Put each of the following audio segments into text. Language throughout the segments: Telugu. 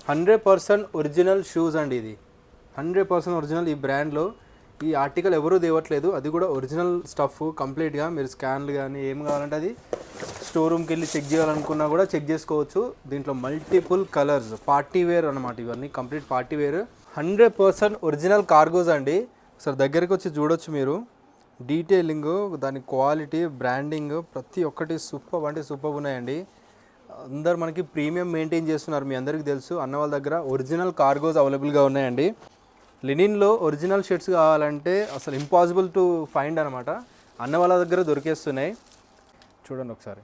100% ఒరిజినల్ షూస్ అండి. ఇది 100% ఒరిజినల్. ఈ బ్రాండ్లో ఈ ఆర్టికల్ ఎవరూ తేవట్లేదు, అది కూడా ఒరిజినల్ స్టఫ్ కంప్లీట్గా. మీరు స్కాన్లు కానీ ఏం కావాలంటే అది స్టోర్ రూమ్కి వెళ్ళి చెక్ చేయాలనుకున్నా కూడా చెక్ చేసుకోవచ్చు. దీంట్లో మల్టిపుల్ కలర్స్, పార్టీ వేర్ అనమాట. ఇవన్నీ complete party wear. 100% original cargos అండి. సార్ దగ్గరికి వచ్చి చూడొచ్చు మీరు. డీటెయిలింగ్, దాని క్వాలిటీ, బ్రాండింగ్ ప్రతి ఒక్కటి సూపర్ అంటే సూపర్ ఉన్నాయండి. అందరు మనకి ప్రీమియం మెయింటైన్ చేస్తున్నారు, మీ అందరికీ తెలుసు. అన్న వాళ్ళ దగ్గర ఒరిజినల్ కార్గోస్ అవైలబుల్గా ఉన్నాయండి. లినిన్లో ఒరిజినల్ షర్ట్స్ కావాలంటే అసలు ఇంపాసిబుల్ టు ఫైండ్ అనమాట. అన్న వాళ్ళ దగ్గర దొరికేస్తున్నాయి. చూడండి ఒకసారి,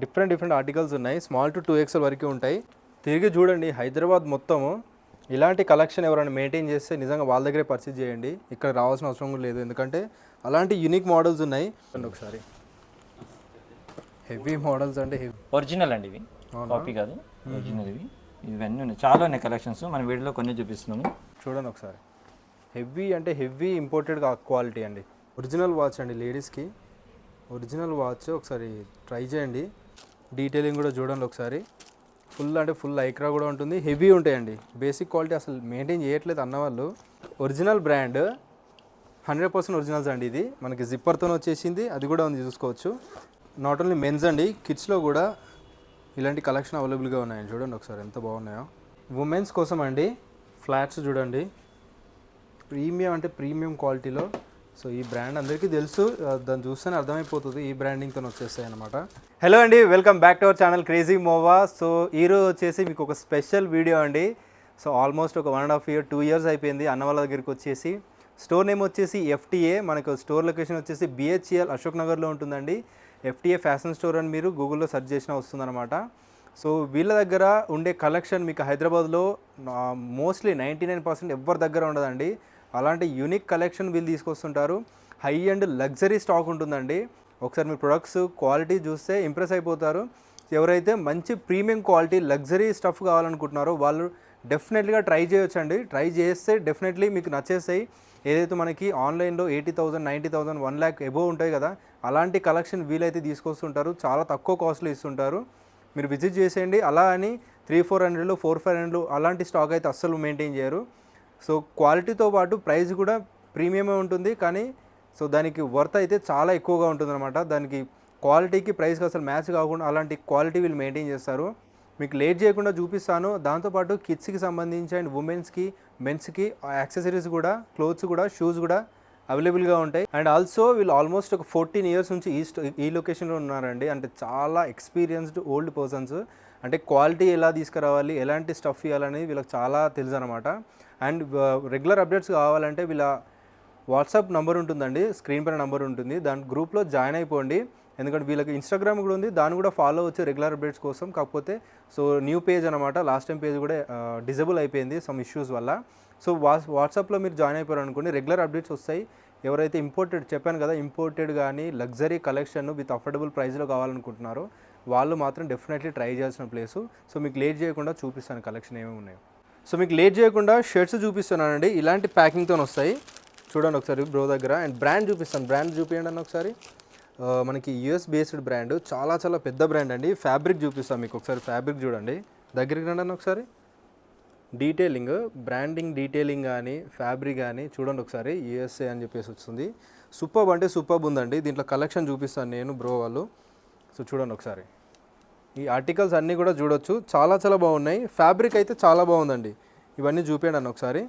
డిఫరెంట్ ఆర్టికల్స్ ఉన్నాయి. స్మాల్ టు 2XL వరకు ఉంటాయి. తిరిగి చూడండి, హైదరాబాద్ మొత్తము ఇలాంటి కలెక్షన్ ఎవరైనా మెయింటైన్ చేస్తే నిజంగా వాళ్ళ దగ్గరే పర్చేజ్ చేయండి. ఇక్కడ రావాల్సిన అవసరం కూడా లేదు, ఎందుకంటే అలాంటి యూనిక్ మోడల్స్ ఉన్నాయి. ఒకసారి హెవీ మోడల్స్ అంటే ఒరిజినల్ అండి, ఇవి కాపీ కాదు, ఒరిజినల్. ఇవన్నీ ఉన్నాయి, చాలా ఉన్నాయి కలెక్షన్స్. మన వీడియోలో కొన్ని చూపిస్తున్నాము, చూడండి ఒకసారి. హెవీ అంటే హెవీ ఇంపోర్టెడ్ క్వాలిటీ అండి. ఒరిజినల్ వాచ్ అండి, లేడీస్కి ఒరిజినల్ వాచ్. ఒకసారి ట్రై చేయండి, డీటెయిలింగ్ కూడా చూడండి ఒకసారి. ఫుల్ అంటే ఫుల్ ఐక్రా కూడా ఉంటుంది, హెవీ ఉంటాయండి. బేసిక్ క్వాలిటీ అసలు మెయింటైన్ చేయట్లేదు అన్నవాళ్ళు. ఒరిజినల్ బ్రాండ్, 100% ఒరిజినల్స్ అండి. ఇది మనకి జిప్పర్తో వచ్చేసింది, అది కూడా ఉంది, చూసుకోవచ్చు. నాట్ ఓన్లీ మెన్స్ అండి, కిడ్స్లో కూడా ఇలాంటి కలెక్షన్ అవైలబుల్గా ఉన్నాయండి. చూడండి ఒకసారి ఎంత బాగున్నాయో. ఉమెన్స్ కోసం అండి ఫ్లాట్స్ చూడండి, ప్రీమియం అంటే ప్రీమియం క్వాలిటీలో. సో ఈ బ్రాండ్ అందరికీ తెలుసు, దాన్ని చూస్తేనే అర్థమైపోతుంది, ఈ బ్రాండింగ్తో వచ్చేస్తాయి అనమాట. హలో అండి, welcome back to our channel crazy మోవా. So ఈరోజు వచ్చేసి మీకు ఒక స్పెషల్ వీడియో అండి. సో ఆల్మోస్ట్ ఒక 1.5 year 2 years అయిపోయింది అన్న వాళ్ళ దగ్గరికి వచ్చేసి. స్టోర్ నేమ్ వచ్చేసి FTA, మనకు స్టోర్ లొకేషన్ వచ్చేసి BHEL అశోక్ నగర్లో ఉంటుందండి. FTA ఫ్యాషన్ స్టోర్ అని మీరు గూగుల్లో సెర్చ్ చేసినా వస్తుందన్నమాట. సో వీళ్ళ దగ్గర ఉండే కలెక్షన్ మీకు హైదరాబాద్లో మోస్ట్లీ 99% ఎవరి దగ్గర ఉండదండి. అలాంటి యూనిక్ కలెక్షన్ వీళ్ళు తీసుకొస్తుంటారు. హై అండ్ లగ్జరీ స్టాక్ ఉంటుందండి. ఒకసారి మీ ప్రొడక్ట్స్ క్వాలిటీ చూస్తే ఇంప్రెస్ అయిపోతారు. ఎవరైతే మంచి ప్రీమియం క్వాలిటీ లగ్జరీ స్టఫ్ కావాలనుకుంటున్నారో వాళ్ళు డెఫినెట్లీగా ట్రై చేయొచ్చండి. ట్రై చేస్తే డెఫినెట్లీ మీకు నచ్చేస్తాయి. ఏదైతే మనకి ఆన్లైన్లో 80,000, 90,000, 1 lakh ఎబో ఉంటాయి కదా, అలాంటి కలెక్షన్ వీలైతే తీసుకొస్తుంటారు. చాలా తక్కువ కాస్ట్లో ఇస్తుంటారు. మీరు విజిట్ చేసేయండి. అలా అని 300-400, 400-500 అలాంటి స్టాక్ అయితే అస్సలు మెయింటైన్ చేయరు. సో క్వాలిటీతో పాటు ప్రైస్ కూడా ప్రీమియమే ఉంటుంది, కానీ సో దానికి వర్త్ అయితే చాలా ఎక్కువగా ఉంటుందన్నమాట. దానికి క్వాలిటీకి ప్రైస్కి అసలు మ్యాచ్ కాకుండా అలాంటి క్వాలిటీ వీళ్ళు మెయింటైన్ చేస్తారు. మీకు లేట్ చేయకుండా చూపిస్తాను. దాంతోపాటు కిడ్స్కి సంబంధించి అండ్ ఉమెన్స్కి, మెన్స్కి యాక్సెసరీస్ కూడా, క్లోత్స్ కూడా, షూస్ కూడా అవైలబుల్గా ఉంటాయి. అండ్ ఆల్సో వీళ్ళు ఆల్మోస్ట్ ఒక 14 years నుంచి ఈ లొకేషన్లో ఉన్నారండి. అంటే చాలా ఎక్స్పీరియన్స్డ్ ఓల్డ్ పర్సన్స్. అంటే క్వాలిటీ ఎలా తీసుకురావాలి, ఎలాంటి స్టఫ్ ఇవ్వాలని వీళ్ళకి చాలా తెలుసు అనమాట. అండ్ రెగ్యులర్ అప్డేట్స్ కావాలంటే వీళ్ళ వాట్సాప్ నెంబర్ ఉంటుందండి, స్క్రీన్ పైన నెంబర్ ఉంటుంది, దాని గ్రూప్లో జాయిన్ అయిపోండి. ఎందుకంటే వీళ్ళకి ఇన్స్టాగ్రామ్ కూడా ఉంది, దాన్ని కూడా ఫాలో వచ్చి రెగ్యులర్ అప్డేట్స్ కోసం. కాకపోతే సో న్యూ పేజ్ అనమాట, లాస్ట్ టైం పేజ్ కూడా డిజేబుల్ అయిపోయింది సమ్ ఇష్యూస్ వల్ల. సో వాట్సాప్లో మీరు జాయిన్ అయిపోయారు అనుకోండి, రెగ్యులర్ అప్డేట్స్ వస్తాయి. ఎవరైతే ఇంపోర్టెడ్ చెప్పాను కదా, ఇంపోర్టెడ్ కానీ లగ్జరీ కలెక్షన్ విత్ అఫోర్డబుల్ ప్రైస్లో కావాలనుకుంటున్నారో వాళ్ళు మాత్రం డెఫినెట్లీ ట్రై చేయాల్సిన ప్లేసు. సో మీకు లేట్ చేయకుండా చూపిస్తాను కలెక్షన్ ఏమేమి ఉన్నాయో. సో మీకు లేట్ చేయకుండా షర్ట్స్ చూపిస్తున్నానండి, ఇలాంటి ప్యాకింగ్తో వస్తాయి. చూడండి ఒకసారి బ్రో దగ్గర. అండ్ బ్రాండ్ చూపిస్తాను, బ్రాండ్ చూపించండి అన్న ఒకసారి. మనకి US బేస్డ్ బ్రాండ్, చాలా చాలా పెద్ద బ్రాండ్ అండి. ఫ్యాబ్రిక్ చూపిస్తాను మీకు ఒకసారి, ఫ్యాబ్రిక్ చూడండి, దగ్గరికి రండి అన్న ఒకసారి. డీటెయిలింగ్, బ్రాండింగ్ డీటెయిలింగ్ కానీ ఫ్యాబ్రిక్ కానీ చూడండి ఒకసారి. USA అని చెప్పేసి వస్తుంది. సూపర్బ్ అంటే సూపర్బ్ ఉందండి. దీంట్లో కలెక్షన్ చూపిస్తాను నేను, బ్రో వాళ్ళు. సో చూడండి ఒకసారి, ఈ ఆర్టికల్స్ అన్నీ కూడా చూడొచ్చు, చాలా చాలా బాగున్నాయి. ఫ్యాబ్రిక్ అయితే చాలా బాగుందండి. ఇవన్నీ చూపించండి అన్న ఒకసారి.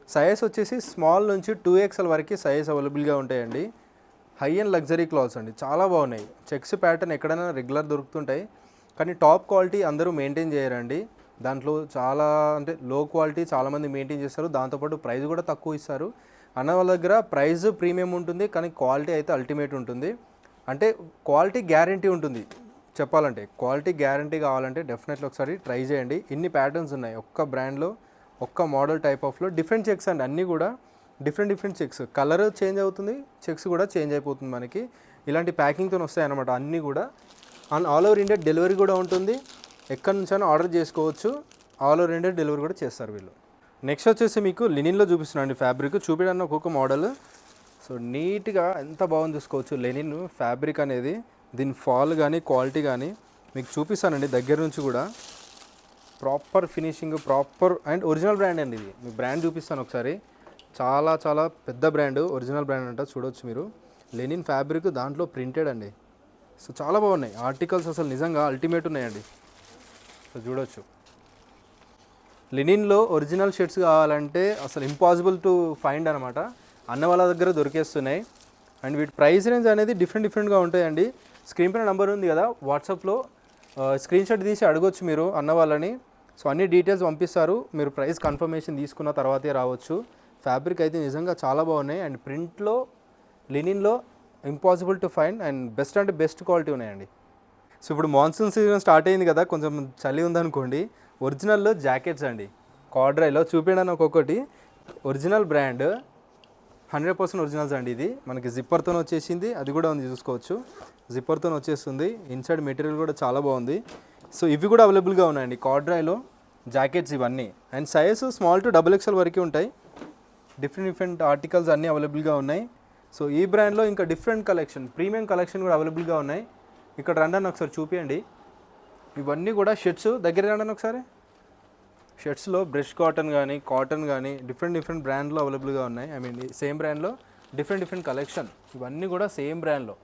సైజ్ వచ్చేసి స్మాల్ నుంచి 2XL వరకు సైజ్ అవైలబుల్గా ఉంటాయండి. హై అండ్ లగ్జరీ క్లాత్స్ అండి, చాలా బాగున్నాయి. చెక్స్ ప్యాటర్న్ ఎక్కడైనా రెగ్యులర్ దొరుకుతుంటాయి, కానీ టాప్ క్వాలిటీ అందరూ మెయింటైన్ చేయరండి. దాంట్లో చాలా అంటే లో క్వాలిటీ చాలామంది మెయింటైన్ చేస్తారు, దాంతోపాటు ప్రైస్ కూడా తక్కువ ఇస్తారు. అన్న వాళ్ళ దగ్గర ప్రైస్ ప్రీమియం ఉంటుంది, కానీ క్వాలిటీ అయితే అల్టిమేట్ ఉంటుంది. అంటే క్వాలిటీ గ్యారంటీ ఉంటుంది. చెప్పాలంటే క్వాలిటీ గ్యారంటీ కావాలంటే డెఫినెట్లీ ఒకసారి ట్రై చేయండి. ఇన్ని ప్యాటర్న్స్ ఉన్నాయి ఒక్క బ్రాండ్లో, ఒక్క మోడల్ టైప్ ఆఫ్లో. డిఫరెంట్ చెక్స్ అండి, అన్నీ కూడా డిఫరెంట్ చెక్స్. కలర్ చేంజ్ అవుతుంది, చెక్స్ కూడా చేంజ్ అయిపోతుంది మనకి. ఇలాంటి ప్యాకింగ్తో వస్తాయి అన్నమాట అన్నీ కూడా. And all over India delivery కూడా ఉంటుంది. ఎక్కడి నుంచైనా ఆర్డర్ చేసుకోవచ్చు, ఆల్ ఓవర్ ఇండియా డెలివరీ కూడా చేస్తారు వీళ్ళు. నెక్స్ట్ వచ్చేసి మీకు లెనిన్లో చూపిస్తున్నాను ఫ్యాబ్రిక్. చూపించడానికి ఒక్కొక్క మోడల్. సో నీట్గా ఎంత బాగుంది చూసుకోవచ్చు లెనిన్ ఫ్యాబ్రిక్ అనేది. దీని ఫాల్ కానీ క్వాలిటీ కానీ మీకు చూపిస్తానండి దగ్గర నుంచి కూడా. Proper finishing, proper and original brand అండి ఇది. మీకు బ్రాండ్ చూపిస్తాను ఒకసారి. చాలా చాలా పెద్ద బ్రాండ్, ఒరిజినల్ బ్రాండ్ అంట. చూడొచ్చు మీరు, లెనిన్ ఫ్యాబ్రిక్, దాంట్లో ప్రింటెడ్ అండి. సో చాలా బాగున్నాయి ఆర్టికల్స్, అసలు నిజంగా అల్టిమేట్ ఉన్నాయండి. సో చూడొచ్చు, లెనిన్లో ఒరిజినల్ షర్ట్స్ కావాలంటే అసలు ఇంపాసిబుల్ టు ఫైండ్ అనమాట. అన్న వాళ్ళ దగ్గర దొరికేస్తున్నాయి. అండ్ వీటి ప్రైస్ రేంజ్ అనేది డిఫరెంట్గా ఉంటాయండి. స్క్రీన్ పైన నెంబర్ ఉంది కదా, వాట్సాప్లో స్క్రీన్ షాట్ తీసి అడగొచ్చు మీరు అన్న వాళ్ళని. సో అన్ని డీటెయిల్స్ పంపిస్తారు, మీరు ప్రైస్ కన్ఫర్మేషన్ తీసుకున్న తర్వాతే రావచ్చు. ఫ్యాబ్రిక్ అయితే నిజంగా చాలా బాగున్నాయి. అండ్ ప్రింట్లో లెనిన్లో impossible to find and best అంటే బెస్ట్ క్వాలిటీ ఉన్నాయండి. సో ఇప్పుడు మాన్సూన్ సీజన్ స్టార్ట్ అయింది కదా, కొంచెం చలి ఉందనుకోండి, ఒరిజినల్లో జాకెట్స్ అండి. కార్డ్రైలో చూపించడానికి ఒక్కొక్కటి ఒరిజినల్ బ్రాండ్, 100% ఒరిజినల్స్ అండి. ఇది మనకి జిప్పర్తో వచ్చేసింది, అది కూడా ఉంది చూసుకోవచ్చు. జిప్పర్తో వచ్చేస్తుంది, ఇన్సైడ్ మెటీరియల్ కూడా చాలా బాగుంది. సో ఇవి కూడా అవైలబుల్గా ఉన్నాయండి కార్డ్రైలో జాకెట్స్ ఇవన్నీ. And size small to XXL వరకు ఉంటాయి. డిఫరెంట్ ఆర్టికల్స్ అన్నీ అవైలబుల్గా ఉన్నాయి. సో ఈ బ్రాండ్లో ఇంకా డిఫరెంట్ కలెక్షన్, ప్రీమియం కలెక్షన్ కూడా అవైలబుల్గా ఉన్నాయి. ఇక్కడ రండి ఒకసారి చూపించండి. ఇవన్నీ కూడా షర్ట్స్, దగ్గర రండి ఒకసారి. షర్ట్స్లో బ్రష్ కాటన్ కానీ డిఫరెంట్ బ్రాండ్లో అవైలబుల్గా ఉన్నాయి. ఐ మీన్ సేమ్ బ్రాండ్లో డిఫరెంట్ కలెక్షన్, ఇవన్నీ కూడా సేమ్ బ్రాండ్లో.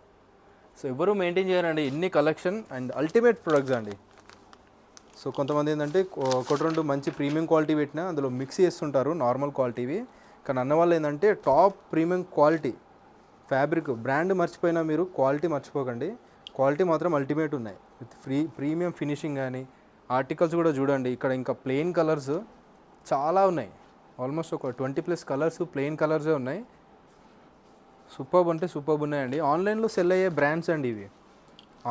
సో ఎవరు మెయింటైన్ చేయాలండి ఇన్ని కలెక్షన్ అండ్ అల్టిమేట్ ప్రొడక్ట్స్ అండి. సో కొంతమంది ఏంటంటే ఒకటి రెండు మంచి ప్రీమియం క్వాలిటీ పెట్టినా అందులో మిక్స్ చేస్తుంటారు నార్మల్ క్వాలిటీవి. కానీ అన్న వాళ్ళు ఏంటంటే top premium quality fabric, brand మర్చిపోయినా మీరు క్వాలిటీ మర్చిపోకండి. క్వాలిటీ మాత్రం అల్టిమేట్ ఉన్నాయి. విత్ ప్రీమియం ఫినిషింగ్ కానీ ఆర్టికల్స్ కూడా చూడండి. ఇక్కడ ఇంకా ప్లెయిన్ కలర్స్ చాలా ఉన్నాయి, ఆల్మోస్ట్ ఒక 20+ కలర్స్ ప్లెయిన్ కలర్సే ఉన్నాయి. సూపర్బ్ అంటే సూపర్బ్ ఉన్నాయండి. ఆన్లైన్లో సెల్ అయ్యే బ్రాండ్స్ అండి ఇవి.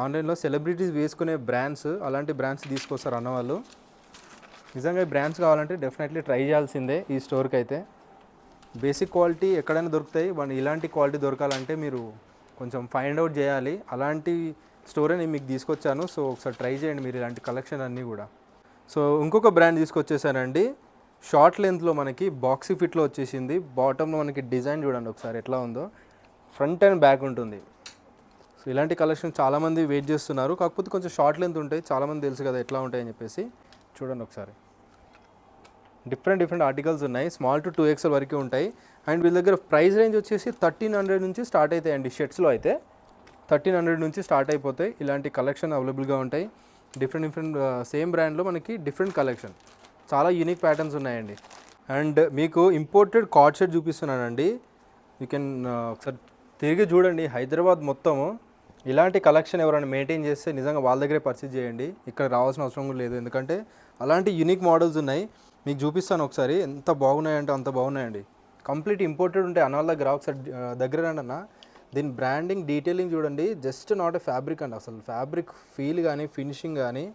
ఆన్లైన్లో సెలబ్రిటీస్ వేసుకునే బ్రాండ్స్, అలాంటి బ్రాండ్స్ తీసుకొస్తారు అన్నవాళ్ళు. నిజంగా ఈ బ్రాండ్స్ కావాలంటే డెఫినెట్లీ ట్రై చేయాల్సిందే ఈ స్టోర్కి అయితే. బేసిక్ క్వాలిటీ ఎక్కడైనా దొరుకుతాయి, ఇలాంటి క్వాలిటీ దొరకాలంటే మీరు కొంచెం ఫైండ్ అవుట్ చేయాలి. అలాంటి స్టోరే నేను మీకు తీసుకొచ్చాను. సో ఒకసారి ట్రై చేయండి మీరు ఇలాంటి కలెక్షన్ అన్నీ కూడా. సో ఇంకొక బ్రాండ్ తీసుకొచ్చేసానండి. షార్ట్ లెంత్లో మనకి బాక్సీ ఫిట్లో వచ్చేసింది. బాటంలో మనకి డిజైన్ చూడండి ఒకసారి ఎట్లా ఉందో, ఫ్రంట్ అండ్ బ్యాక్ ఉంటుంది. సో ఇలాంటి కలెక్షన్ చాలామంది వెయిట్ చేస్తున్నారు, కాకపోతే కొంచెం షార్ట్ లెంత్ ఉంటాయి. చాలామంది తెలుసు కదా ఎట్లా ఉంటాయని చెప్పేసి. చూడండి ఒకసారి, డిఫరెంట్ ఆర్టికల్స్ ఉన్నాయి. స్మాల్ టు 2XL వరకు ఉంటాయి. అండ్ వీళ్ళ దగ్గర ప్రైస్ రేంజ్ వచ్చేసి 1300 నుంచి స్టార్ట్ అవుతాయండి. షర్ట్స్లో అయితే 1300 నుంచి స్టార్ట్ అయిపోతాయి. ఇలాంటి కలెక్షన్ అవైలబుల్గా ఉంటాయి. డిఫరెంట్ సేమ్ బ్రాండ్లో మనకి డిఫరెంట్ కలెక్షన్, చాలా యూనిక్ ప్యాటర్న్స్ ఉన్నాయండి. అండ్ మీకు ఇంపోర్టెడ్ కార్డ్ షర్ట్ చూపిస్తున్నానండి. యూ కెన్ ఒకసారి తిరిగి చూడండి. హైదరాబాద్ మొత్తము ఇలాంటి కలెక్షన్ ఎవరైనా మెయింటైన్ చేస్తే నిజంగా వాళ్ళ దగ్గరే పర్చేజ్ చేయండి. ఇక్కడ రావాల్సిన అవసరం కూడా లేదు, ఎందుకంటే అలాంటి యూనిక్ మోడల్స్ ఉన్నాయి. మీకు చూపిస్తాను ఒకసారి, ఎంత బాగున్నాయంటే అంత బాగున్నాయండి. కంప్లీట్ ఇంపోర్టెడ్ ఉంటాయి అన్న వాళ్ళ దగ్గర. ఒకసారి దగ్గర రండి అన్న. దీని బ్రాండింగ్, డీటెయిలింగ్ చూడండి. జస్ట్ నాట్ ఏ ఫ్యాబ్రిక్ అండి, అసలు ఫ్యాబ్రిక్ ఫీల్ కానీ ఫినిషింగ్ కానీ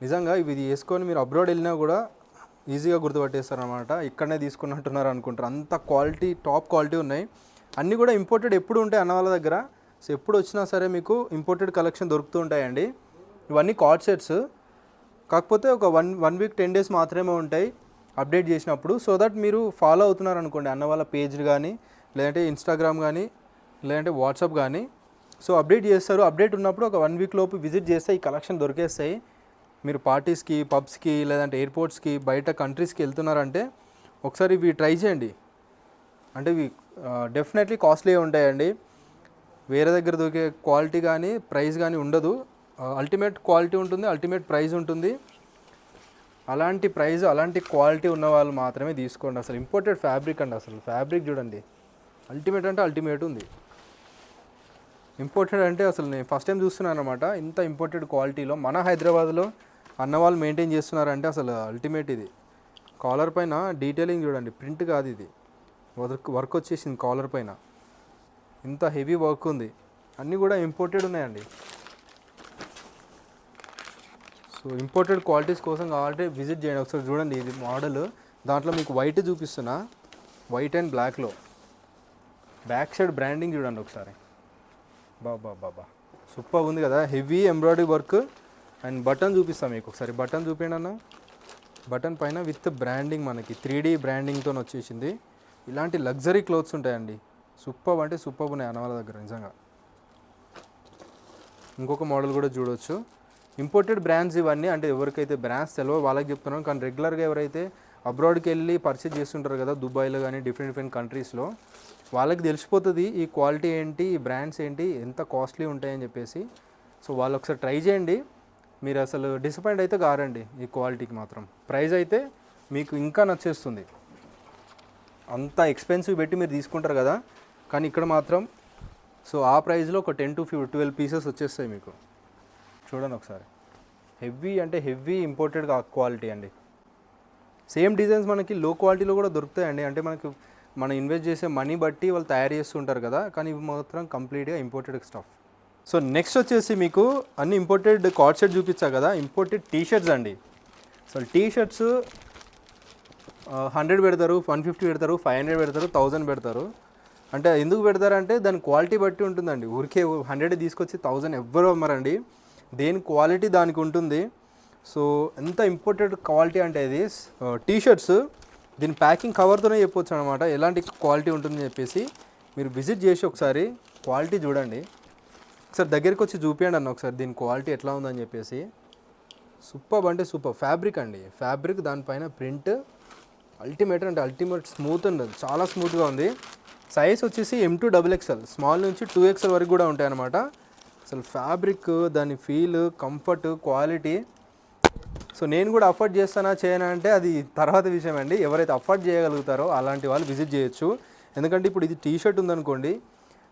నిజంగా ఇవి వేసుకొని మీరు అబ్రాడ్ వెళ్ళినా కూడా ఈజీగా గుర్తుపట్టేస్తారు అనమాట. ఇక్కడనే తీసుకున్నట్టున్నారు అనుకుంటారు, అంత క్వాలిటీ, టాప్ క్వాలిటీ ఉన్నాయి. అన్నీ కూడా ఇంపోర్టెడ్ ఎప్పుడు ఉంటాయి అన్న వాళ్ళ దగ్గర. సో ఎప్పుడు వచ్చినా సరే మీకు ఇంపోర్టెడ్ కలెక్షన్ దొరుకుతూ ఉంటాయండి. ఇవన్నీ కార్డ్ సెట్స్, కాకపోతే ఒక వన్ వీక్ 10 days మాత్రమే ఉంటాయి అప్డేట్ చేసినప్పుడు. సో దట్ మీరు ఫాలో అవుతున్నారు అనుకోండి అన్న వాళ్ళ పేజ్ కానీ, లేదంటే ఇన్స్టాగ్రామ్ కానీ, లేదంటే వాట్సాప్ కానీ. సో అప్డేట్ చేస్తారు. అప్డేట్ ఉన్నప్పుడు ఒక 1 week లోపు విజిట్ చేస్తే ఈ కలెక్షన్ దొరికేస్తాయి. మీరు పార్టీస్కి, పబ్స్కి, లేదంటే ఎయిర్పోర్ట్స్కి, బయట కంట్రీస్కి వెళ్తున్నారంటే ఒకసారి ఇవి ట్రై చేయండి. అంటే ఇవి డెఫినెట్లీ కాస్ట్లీ ఉంటాయండి. వేరే దగ్గర దొరికే క్వాలిటీ కానీ ప్రైస్ కానీ ఉండదు. అల్టిమేట్ క్వాలిటీ ఉంటుంది, అల్టిమేట్ ప్రైస్ ఉంటుంది. అలాంటి ప్రైస్, అలాంటి క్వాలిటీ ఉన్న వాళ్ళు మాత్రమే తీసుకోండి. అసలు ఇంపోర్టెడ్ ఫ్యాబ్రిక్ అండి. అసలు ఫ్యాబ్రిక్ చూడండి, అల్టిమేట్ అంటే అల్టిమేట్ ఉంది. ఇంపోర్టెడ్ అంటే అసలు నేను ఫస్ట్ టైం చూస్తున్నాను అనమాట. ఇంత ఇంపోర్టెడ్ క్వాలిటీలో మన హైదరాబాద్లో అన్నవాళ్ళు మెయింటైన్ చేస్తున్నారంటే అసలు అల్టిమేట్ ఇది. కాలర్ పైన డీటెయిలింగ్ చూడండి, ప్రింట్ కాదు ఇది, వర్క్ వచ్చేసింది కాలర్ పైన. ఇంత హెవీ వర్క్ ఉంది. అన్నీ కూడా ఇంపోర్టెడ్ ఉన్నాయండి. సో ఇంపోర్టెడ్ క్వాలిటీస్ కోసం కావాలంటే విజిట్ చేయండి. ఒకసారి చూడండి, ఇది మోడల్. దాంట్లో మీకు వైట్ చూపిస్తున్నా, వైట్ అండ్ బ్లాక్లో. బ్యాక్ సైడ్ బ్రాండింగ్ చూడండి ఒకసారి. బాబా సూపర్ ఉంది కదా, heavy embroidery work. And button చూపిస్తాను మీకు ఒకసారి. బటన్ చూపించండి అన్న. బటన్ పైన విత్ బ్రాండింగ్, మనకి 3D బ్రాండింగ్తో వచ్చేసింది. ఇలాంటి లగ్జరీ క్లోత్స్ ఉంటాయండి. సూపర్ అంటే సూపర్ ఉన్నాయి అన్న వాళ్ళ దగ్గర నిజంగా. ఇంకొక మోడల్ కూడా చూడవచ్చు. ఇంపోర్టెడ్ బ్రాండ్స్ ఇవన్నీ, అంటే ఎవరికైతే బ్రాండ్స్ తెలియో వాళ్ళకి చెప్తున్నాం. కానీ రెగ్యులర్గా ఎవరైతే అబ్రాడ్కి వెళ్ళి పర్చేజ్ చేస్తుంటారు కదా, దుబాయ్లో కానీ డిఫరెంట్ కంట్రీస్లో, వాళ్ళకి తెలిసిపోతుంది ఈ క్వాలిటీ ఏంటి, ఈ బ్రాండ్స్ ఏంటి, ఎంత కాస్ట్లీ ఉంటాయని చెప్పేసి. సో వాళ్ళు ఒకసారి ట్రై చేయండి, మీరు అసలు డిసప్పాయింట్ అయితే కారండి ఈ క్వాలిటీకి మాత్రం. ప్రైస్ అయితే మీకు ఇంకా నచ్చేస్తుంది. అంత ఎక్స్పెన్సివ్ పెట్టి మీరు తీసుకుంటారు కదా, కానీ ఇక్కడ మాత్రం సో ఆ ప్రైస్లో ఒక 10 to 12 పీసెస్ వచ్చేస్తాయి మీకు. చూడండి ఒకసారి. హెవీ అంటే హెవీ ఇంపోర్టెడ్ క్వాలిటీ అండి. సేమ్ డిజైన్స్ మనకి లో క్వాలిటీలో కూడా దొరుకుతాయండి. అంటే మనకు మనం ఇన్వెస్ట్ చేసే మనీ బట్టి వాళ్ళు తయారు చేస్తుంటారు కదా, కానీ ఇవి మాత్రం కంప్లీట్గా ఇంపోర్టెడ్ స్టఫ్. సో నెక్స్ట్ వచ్చేసి మీకు అన్ని ఇంపోర్టెడ్ కార్డ్ షర్ట్ చూపించా కదా, ఇంపోర్టెడ్ టీషర్ట్స్ అండి. అసలు టీషర్ట్స్ 100 పెడతారు, 150 పెడతారు, 500 పెడతారు, 1000 పెడతారు. అంటే ఎందుకు పెడతారంటే దాని క్వాలిటీ బట్టి ఉంటుందండి. ఊరికే 100 తీసుకొచ్చి 1000 ఎవ్వరు అమ్మరండి. దేని క్వాలిటీ దానికి ఉంటుంది. సో ఎంత ఇంపోర్టెడ్ క్వాలిటీ అంటే ఇది టీషర్ట్స్, దీని ప్యాకింగ్ కవర్తోనే చెప్పొచ్చు అనమాట ఎలాంటి క్వాలిటీ ఉంటుందని చెప్పేసి. మీరు విజిట్ చేసి ఒకసారి క్వాలిటీ చూడండి, ఒకసారి దగ్గరికి వచ్చి చూపించండి అన్న ఒకసారి దీని క్వాలిటీ ఎట్లా ఉందని చెప్పేసి. సూపర్ అంటే సూపర్ ఫ్యాబ్రిక్ అండి. ఫ్యాబ్రిక్ దానిపైన ప్రింట్ అల్టిమేట్ అంటే అల్టిమేట్ స్మూత్ ఉంది, చాలా స్మూత్గా ఉంది. సైజ్ వచ్చేసి M2XXL, స్మాల్ నుంచి 2XL వరకు కూడా ఉంటాయి అన్నమాట. అసలు ఫ్యాబ్రిక్, దాని ఫీల్, కంఫర్ట్, క్వాలిటీ. సో నేను కూడా అఫోర్డ్ చేస్తానా చేయనా అంటే అది తర్వాత విషయం అండి. ఎవరైతే అఫోర్డ్ చేయగలుగుతారో అలాంటి వాళ్ళు విజిట్ చేయొచ్చు. ఎందుకంటే ఇప్పుడు ఇది టీషర్ట్ ఉందనుకోండి,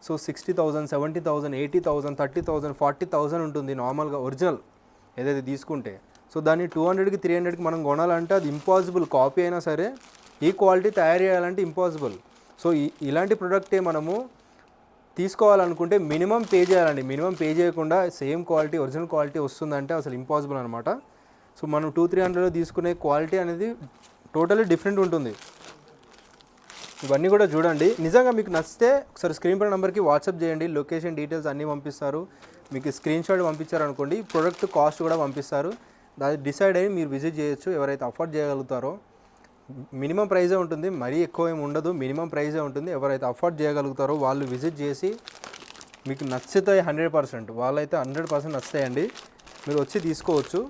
సో 60,000, 70,000, 80,000, 30,000, 40,000 ఉంటుంది నార్మల్గా ఒరిజినల్ ఏదైతే తీసుకుంటే. సో దాన్ని 200కి 300కి మనం కొనాలంటే అది ఇంపాసిబుల్. కాపీ అయినా సరే ఈ క్వాలిటీ తయారు చేయాలంటే ఇంపాసిబుల్. సో ఇలాంటి ప్రోడక్టే మనము తీసుకోవాలనుకుంటే మినిమం పే చేయాలండి. మినిమం పే చేయకుండా సేమ్ క్వాలిటీ, ఒరిజినల్ క్వాలిటీ వస్తుందంటే అసలు ఇంపాసిబుల్ అనమాట. సో మనం 200-300లో తీసుకునే క్వాలిటీ అనేది టోటలీ డిఫరెంట్ ఉంటుంది. ఇవన్నీ కూడా చూడండి. నిజంగా మీకు నచ్చితే ఒకసారి స్క్రీన్ పై నెంబర్కి వాట్సాప్ చేయండి, లొకేషన్ డీటెయిల్స్ అన్నీ పంపిస్తారు. మీకు స్క్రీన్ షాట్ పంపించారనుకోండి, ప్రొడక్ట్ కాస్ట్ కూడా పంపిస్తారు. దాన్ని డిసైడ్ అయ్యి మీరు విజిట్ చేయొచ్చు. ఎవరైతే అఫోర్డ్ చేయగలుగుతారో, మినిమం ప్రైజే ఉంటుంది, మరీ ఎక్కువ ఏమి ఉండదు, మినిమం ప్రైజే ఉంటుంది. ఎవరైతే అఫోర్డ్ చేయగలుగుతారో వాళ్ళు విజిట్ చేసి మీకు నచ్చుతాయి 100%. వాళ్ళైతే 100% నచ్చుతాయండి. మీరు వచ్చి తీసుకోవచ్చు.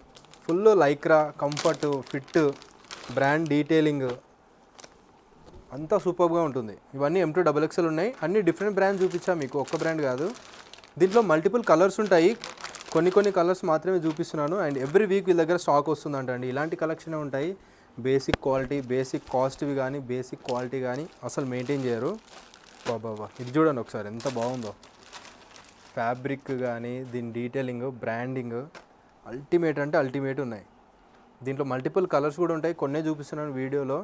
Full Lycra, comfort, fit, brand detailing అంతా సూపర్గా ఉంటుంది. ఇవన్నీ M2XXL ఉన్నాయి. అన్ని డిఫరెంట్ బ్రాండ్ చూపించా మీకు, ఒక్క బ్రాండ్ కాదు. దీంట్లో మల్టిపుల్ కలర్స్ ఉంటాయి. కొన్ని కలర్స్ మాత్రమే చూపిస్తున్నాను. అండ్ ఎవ్రీ వీక్ వీళ్ళ దగ్గర స్టాక్ వస్తుందంట అండి. ఇలాంటి కలెక్షనే ఉంటాయి. బేసిక్ క్వాలిటీ, బేసిక్ కాస్ట్వి కానీ, బేసిక్ క్వాలిటీ కానీ అసలు మెయింటైన్ చేయరు. బాబా ఇది చూడండి ఒకసారి ఎంత బాగుందో. ఫ్యాబ్రిక్ కానీ, దీని డీటెయిలింగ్, బ్రాండింగ్ అల్టిమేట్ అంటే అల్టిమేట్ ఉన్నాయి. దీంట్లో మల్టిపుల్ కలర్స్ కూడా ఉంటాయి. కొన్నే చూపిస్తున్నాను వీడియోలో.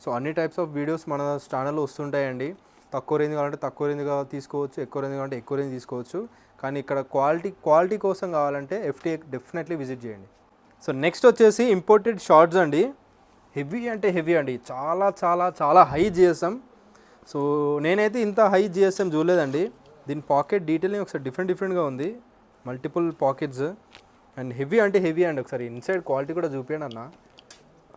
సో అన్ని టైప్స్ ఆఫ్ వీడియోస్ మన ఛానల్లో వస్తుంటాయండి. తక్కువ రేంజ్ కావాలంటే తక్కువ రేంజ్గా తీసుకోవచ్చు, ఎక్కువ రేంజ్ కావాలంటే ఎక్కువ రేంజ్ తీసుకోవచ్చు. కానీ ఇక్కడ క్వాలిటీ కోసం కావాలంటే FTA డెఫినెట్లీ విజిట్ చేయండి. సో నెక్స్ట్ వచ్చేసి ఇంపోర్టెడ్ షార్ట్స్ అండి. హెవీ అంటే హెవీ అండి, చాలా చాలా చాలా హై GSM. సో నేనైతే ఇంత హై GSM చూడలేదండి. దీని పాకెట్ డీటెయిలింగ్ ఒకసారి డిఫరెంట్గా ఉంది, మల్టిపుల్ పాకెట్స్. అండ్ హెవీ అంటే హెవీ అండి. ఒకసారి ఇన్సైడ్ క్వాలిటీ కూడా చూపించండి అన్న.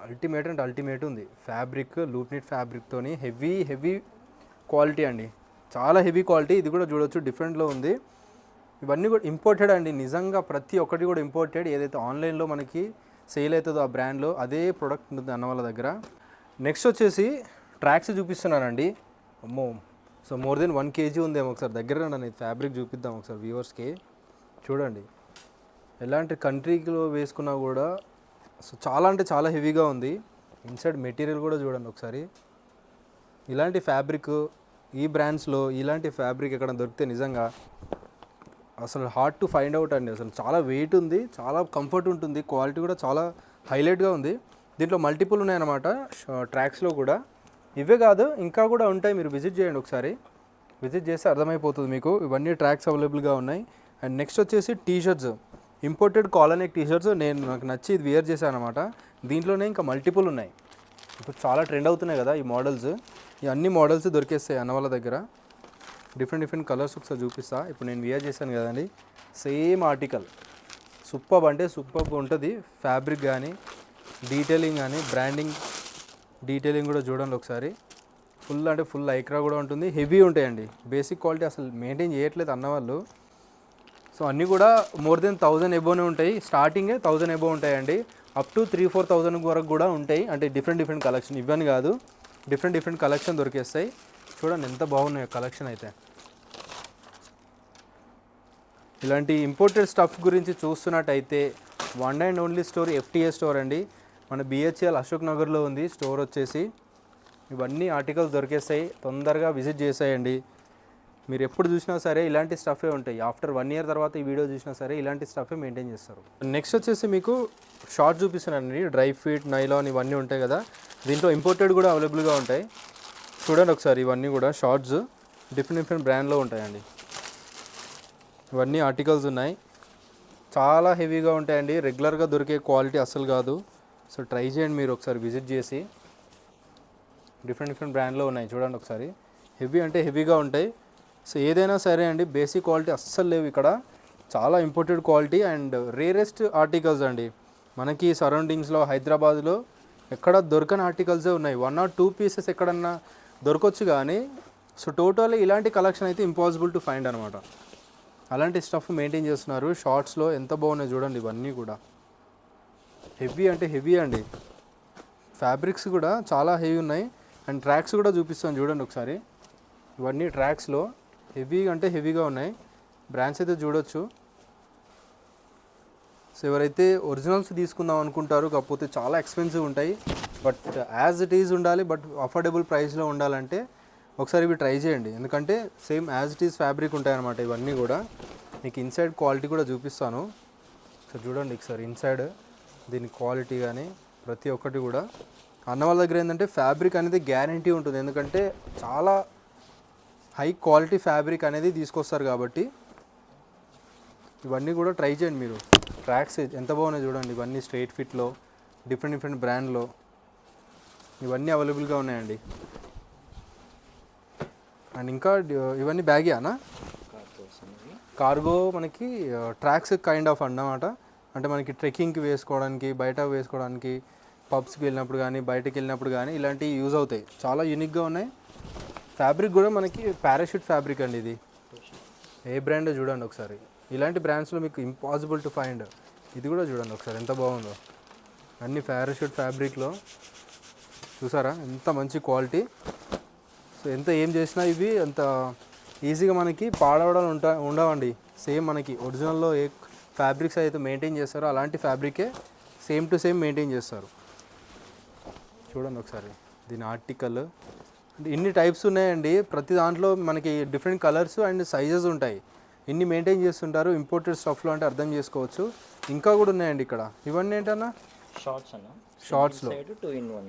అల్టిమేట్ అంటే అల్టిమేట్ ఉంది. ఫ్యాబ్రిక్, లూప్నిట్ ఫ్యాబ్రిక్తోని హెవీ క్వాలిటీ అండి, చాలా హెవీ క్వాలిటీ. ఇది కూడా చూడొచ్చు డిఫరెంట్లో ఉంది. ఇవన్నీ కూడా ఇంపోర్టెడ్ అండి. నిజంగా ప్రతి ఒక్కటి కూడా ఇంపోర్టెడ్. ఏదైతే ఆన్లైన్లో మనకి సేల్ అవుతుందో ఆ బ్రాండ్లో అదే ప్రోడక్ట్ ఉంటుంది అన్న వాళ్ళ దగ్గర. నెక్స్ట్ వచ్చేసి ట్రాక్స్ చూపిస్తున్నానండి. అమ్మో, సో మోర్ దెన్ 1 kg ఉందేమో. ఒకసారి దగ్గర నన్ను ఫ్యాబ్రిక్ చూపిద్దాం ఒకసారి వ్యూవర్స్కి. చూడండి ఎలాంటి కంట్రీలో వేసుకున్నా కూడా సో చాలా అంటే చాలా హెవీగా ఉంది. ఇన్సైడ్ మెటీరియల్ కూడా చూడండి ఒకసారి. ఇలాంటి ఫ్యాబ్రిక్ ఈ బ్రాండ్స్లో ఇలాంటి ఫ్యాబ్రిక్ ఎక్కడ దొరికితే నిజంగా అసలు హార్డ్ టు ఫైండ్ అవుట్ అండి. అసలు చాలా వెయిట్ ఉంది, చాలా కంఫర్ట్ ఉంటుంది, క్వాలిటీ కూడా చాలా హైలైట్గా ఉంది. దీంట్లో మల్టిపుల్ ఉన్నాయన్నమాట ట్రాక్స్లో కూడా. ఇవే కాదు ఇంకా కూడా ఉంటాయి, మీరు విజిట్ చేయండి ఒకసారి. విజిట్ చేస్తే అర్థమైపోతుంది మీకు. ఇవన్నీ ట్రాక్స్ అవైలబుల్గా ఉన్నాయి. అండ్ నెక్స్ట్ వచ్చేసి టీషర్ట్స్, ఇంపోర్టెడ్ కాలర్ టీషర్ట్స్. నాకు నచ్చి ఇది వేర్ చేశాను అనమాట. దీంట్లోనే ఇంకా మల్టిపుల్ ఉన్నాయి. ఇప్పుడు చాలా ట్రెండ్ అవుతున్నాయి కదా ఈ మోడల్స్. ఈ అన్ని మోడల్స్ దొరికేస్తాయి అన్న వాళ్ళ దగ్గర. డిఫరెంట్ కలర్స్ ఒకసారి చూపిస్తా. ఇప్పుడు నేను వేర్ చేశాను కదండి, సేమ్ ఆర్టికల్. సూపర్ అంటే సూపర్ ఉంటుంది. ఫ్యాబ్రిక్ కానీ, డీటెయిలింగ్ కానీ, బ్రాండింగ్ డీటెయిలింగ్ కూడా చూడండి ఒకసారి. ఫుల్ అంటే ఫుల్ లైక్రా కూడా ఉంటుంది. హెవీ ఉంటాయండి. బేసిక్ క్వాలిటీ అసలు మెయింటైన్ చేయట్లేదు అన్నవాళ్ళు. సో సో అన్నీ కూడా మోర్ దెన్ 1000 ఎబోనే ఉంటాయి. స్టార్టింగే 1000 ఎబో ఉంటాయండి. అప్ టు 3-4,000 వరకు కూడా ఉంటాయి. అంటే డిఫరెంట్ కలెక్షన్ ఇవన్నీ కాదు, డిఫరెంట్ కలెక్షన్ దొరికేస్తాయి. చూడండి ఎంత బాగున్నాయి కలెక్షన్ అయితే. ఇలాంటి ఇంపోర్టెడ్ స్టఫ్ గురించి చూస్తున్నట్టయితే one and only store FTA store అండి. మన BHL అశోక్ నగర్లో ఉంది స్టోర్ వచ్చేసి. ఇవన్నీ ఆర్టికల్స్ దొరికేస్తాయి, తొందరగా విజిట్ చేసేయండి. మీరు ఎప్పుడు చూసినా సరే ఇలాంటి స్టఫే ఉంటాయి. ఆఫ్టర్ 1 year తర్వాత ఈ వీడియో చూసినా సరే ఇలాంటి స్టఫే మెయింటైన్ చేస్తారు. నెక్స్ట్ వచ్చేసి మీకు షార్ట్ చూపిస్తున్నానండి. డ్రై ఫిట్, నైలాన్ ఇవన్నీ ఉంటాయి కదా, దీంట్లో ఇంపోర్టెడ్ కూడా అవైలబుల్గా ఉంటాయి. చూడండి ఒకసారి, ఇవన్నీ కూడా షార్ట్స్ డిఫరెంట్ బ్రాండ్లో ఉంటాయండి. ఇవన్నీ ఆర్టికల్స్ ఉన్నాయి, చాలా హెవీగా ఉంటాయండి. రెగ్యులర్గా దొరికే క్వాలిటీ అస్సలు కాదు. సో ట్రై చేయండి మీరు ఒకసారి విజిట్ చేసి. డిఫరెంట్ బ్రాండ్లో ఉన్నాయి చూడండి ఒకసారి. హెవీ అంటే హెవీగా ఉంటాయి. సో ఏదైనా సరే అండి, బేసిక్ క్వాలిటీ అస్సలు లేవు ఇక్కడ. చాలా imported quality and rarest articles అండి. మనకి సరౌండింగ్స్లో హైదరాబాద్లో ఎక్కడ దొరకని ఆర్టికల్సే ఉన్నాయి. 1 or 2 pieces ఎక్కడన్నా దొరకొచ్చు కానీ, సో టోటల్ ఇలాంటి కలెక్షన్ అయితే ఇంపాసిబుల్ టు ఫైండ్ అనమాట. అలాంటి స్టఫ్ మెయింటైన్ చేస్తున్నారు. షార్ట్స్లో ఎంత బాగున్నాయి చూడండి. ఇవన్నీ కూడా హెవీ అంటే హెవీ అండి. ఫ్యాబ్రిక్స్ కూడా చాలా హెవీ ఉన్నాయి. అండ్ ట్రాక్స్ కూడా చూపిస్తాను చూడండి ఒకసారి. ఇవన్నీ ట్రాక్స్లో హెవీ అంటే హెవీగా ఉన్నాయి. బ్రాండ్స్ అయితే చూడొచ్చు. సో ఎవరైతే ఒరిజినల్స్ తీసుకుందాం అనుకుంటారో, కాకపోతే చాలా ఎక్స్పెన్సివ్ ఉంటాయి, బట్ యాజ్ ఇట్ ఈజ్ ఉండాలి, బట్ అఫోర్డబుల్ ప్రైస్లో ఉండాలంటే ఒకసారి ఇవి ట్రై చేయండి. ఎందుకంటే same as it is fabric ఉంటాయన్నమాట ఇవన్నీ కూడా. మీకు ఇన్సైడ్ క్వాలిటీ కూడా చూపిస్తాను. సో చూడండి ఒకసారి ఇన్సైడ్ దీని క్వాలిటీ కానీ ప్రతి ఒక్కటి కూడా. అన్న వాళ్ళ దగ్గర ఏంటంటే ఫ్యాబ్రిక్ అనేది గ్యారంటీ ఉంటుంది, ఎందుకంటే చాలా హై క్వాలిటీ ఫ్యాబ్రిక్ అనేది తీసుకొస్తారు కాబట్టి. ఇవన్నీ కూడా ట్రై చేయండి మీరు. ట్రాక్స్ ఎంత బాగున్నాయి చూడండి. ఇవన్నీ స్ట్రైట్ ఫిట్లో డిఫరెంట్ బ్రాండ్లో ఇవన్నీ అవైలబుల్గా ఉన్నాయండి. అండ్ ఇంకా ఇవన్నీ బ్యాగీనా, కార్గో మనకి ట్రాక్స్ కైండ్ ఆఫ్ అన్నమాట. అంటే మనకి ట్రెక్కింగ్కి వేసుకోవడానికి, బయట వేసుకోవడానికి, పబ్స్కి వెళ్ళినప్పుడు కానీ బయటకు వెళ్ళినప్పుడు కానీ ఇలాంటివి యూజ్ అవుతాయి. చాలా యూనిక్గా ఉన్నాయి. ఫ్యాబ్రిక్ కూడా మనకి పారాషూట్ ఫ్యాబ్రిక్ అండి. ఇది ఏ బ్రాండ్ చూడండి ఒకసారి. ఇలాంటి బ్రాండ్స్లో మీకు ఇంపాసిబుల్ టు ఫైండ్. ఇది కూడా చూడండి ఒకసారి ఎంత బాగుందో. అన్ని పారాషూట్ ఫ్యాబ్రిక్లో చూసారా ఎంత మంచి క్వాలిటీ. సో ఎంత ఏం చేసినా ఇవి అంత ఈజీగా మనకి పాడవడం ఉండవండి. సేమ్ మనకి ఒరిజినల్లో ఏ ఫ్యాబ్రిక్స్ అయితే మెయింటైన్ చేస్తారో అలాంటి ఫ్యాబ్రికే సేమ్ టు సేమ్ మెయింటైన్ చేస్తారు. చూడండి ఒకసారి దీని ఆర్టికల్. అంటే ఇన్ని టైప్స్ ఉన్నాయండి. ప్రతి దాంట్లో మనకి డిఫరెంట్ కలర్స్ అండ్ సైజెస్ ఉంటాయి. ఇన్ని మెయింటైన్ చేస్తుంటారు ఇంపోర్టెడ్ స్టఫ్లో అంటే అర్థం చేసుకోవచ్చు. ఇంకా కూడా ఉన్నాయండి ఇక్కడ. ఇవన్నీ ఏంటన్నా షార్ట్స్ అన్న, షార్ట్స్లో 2-in-1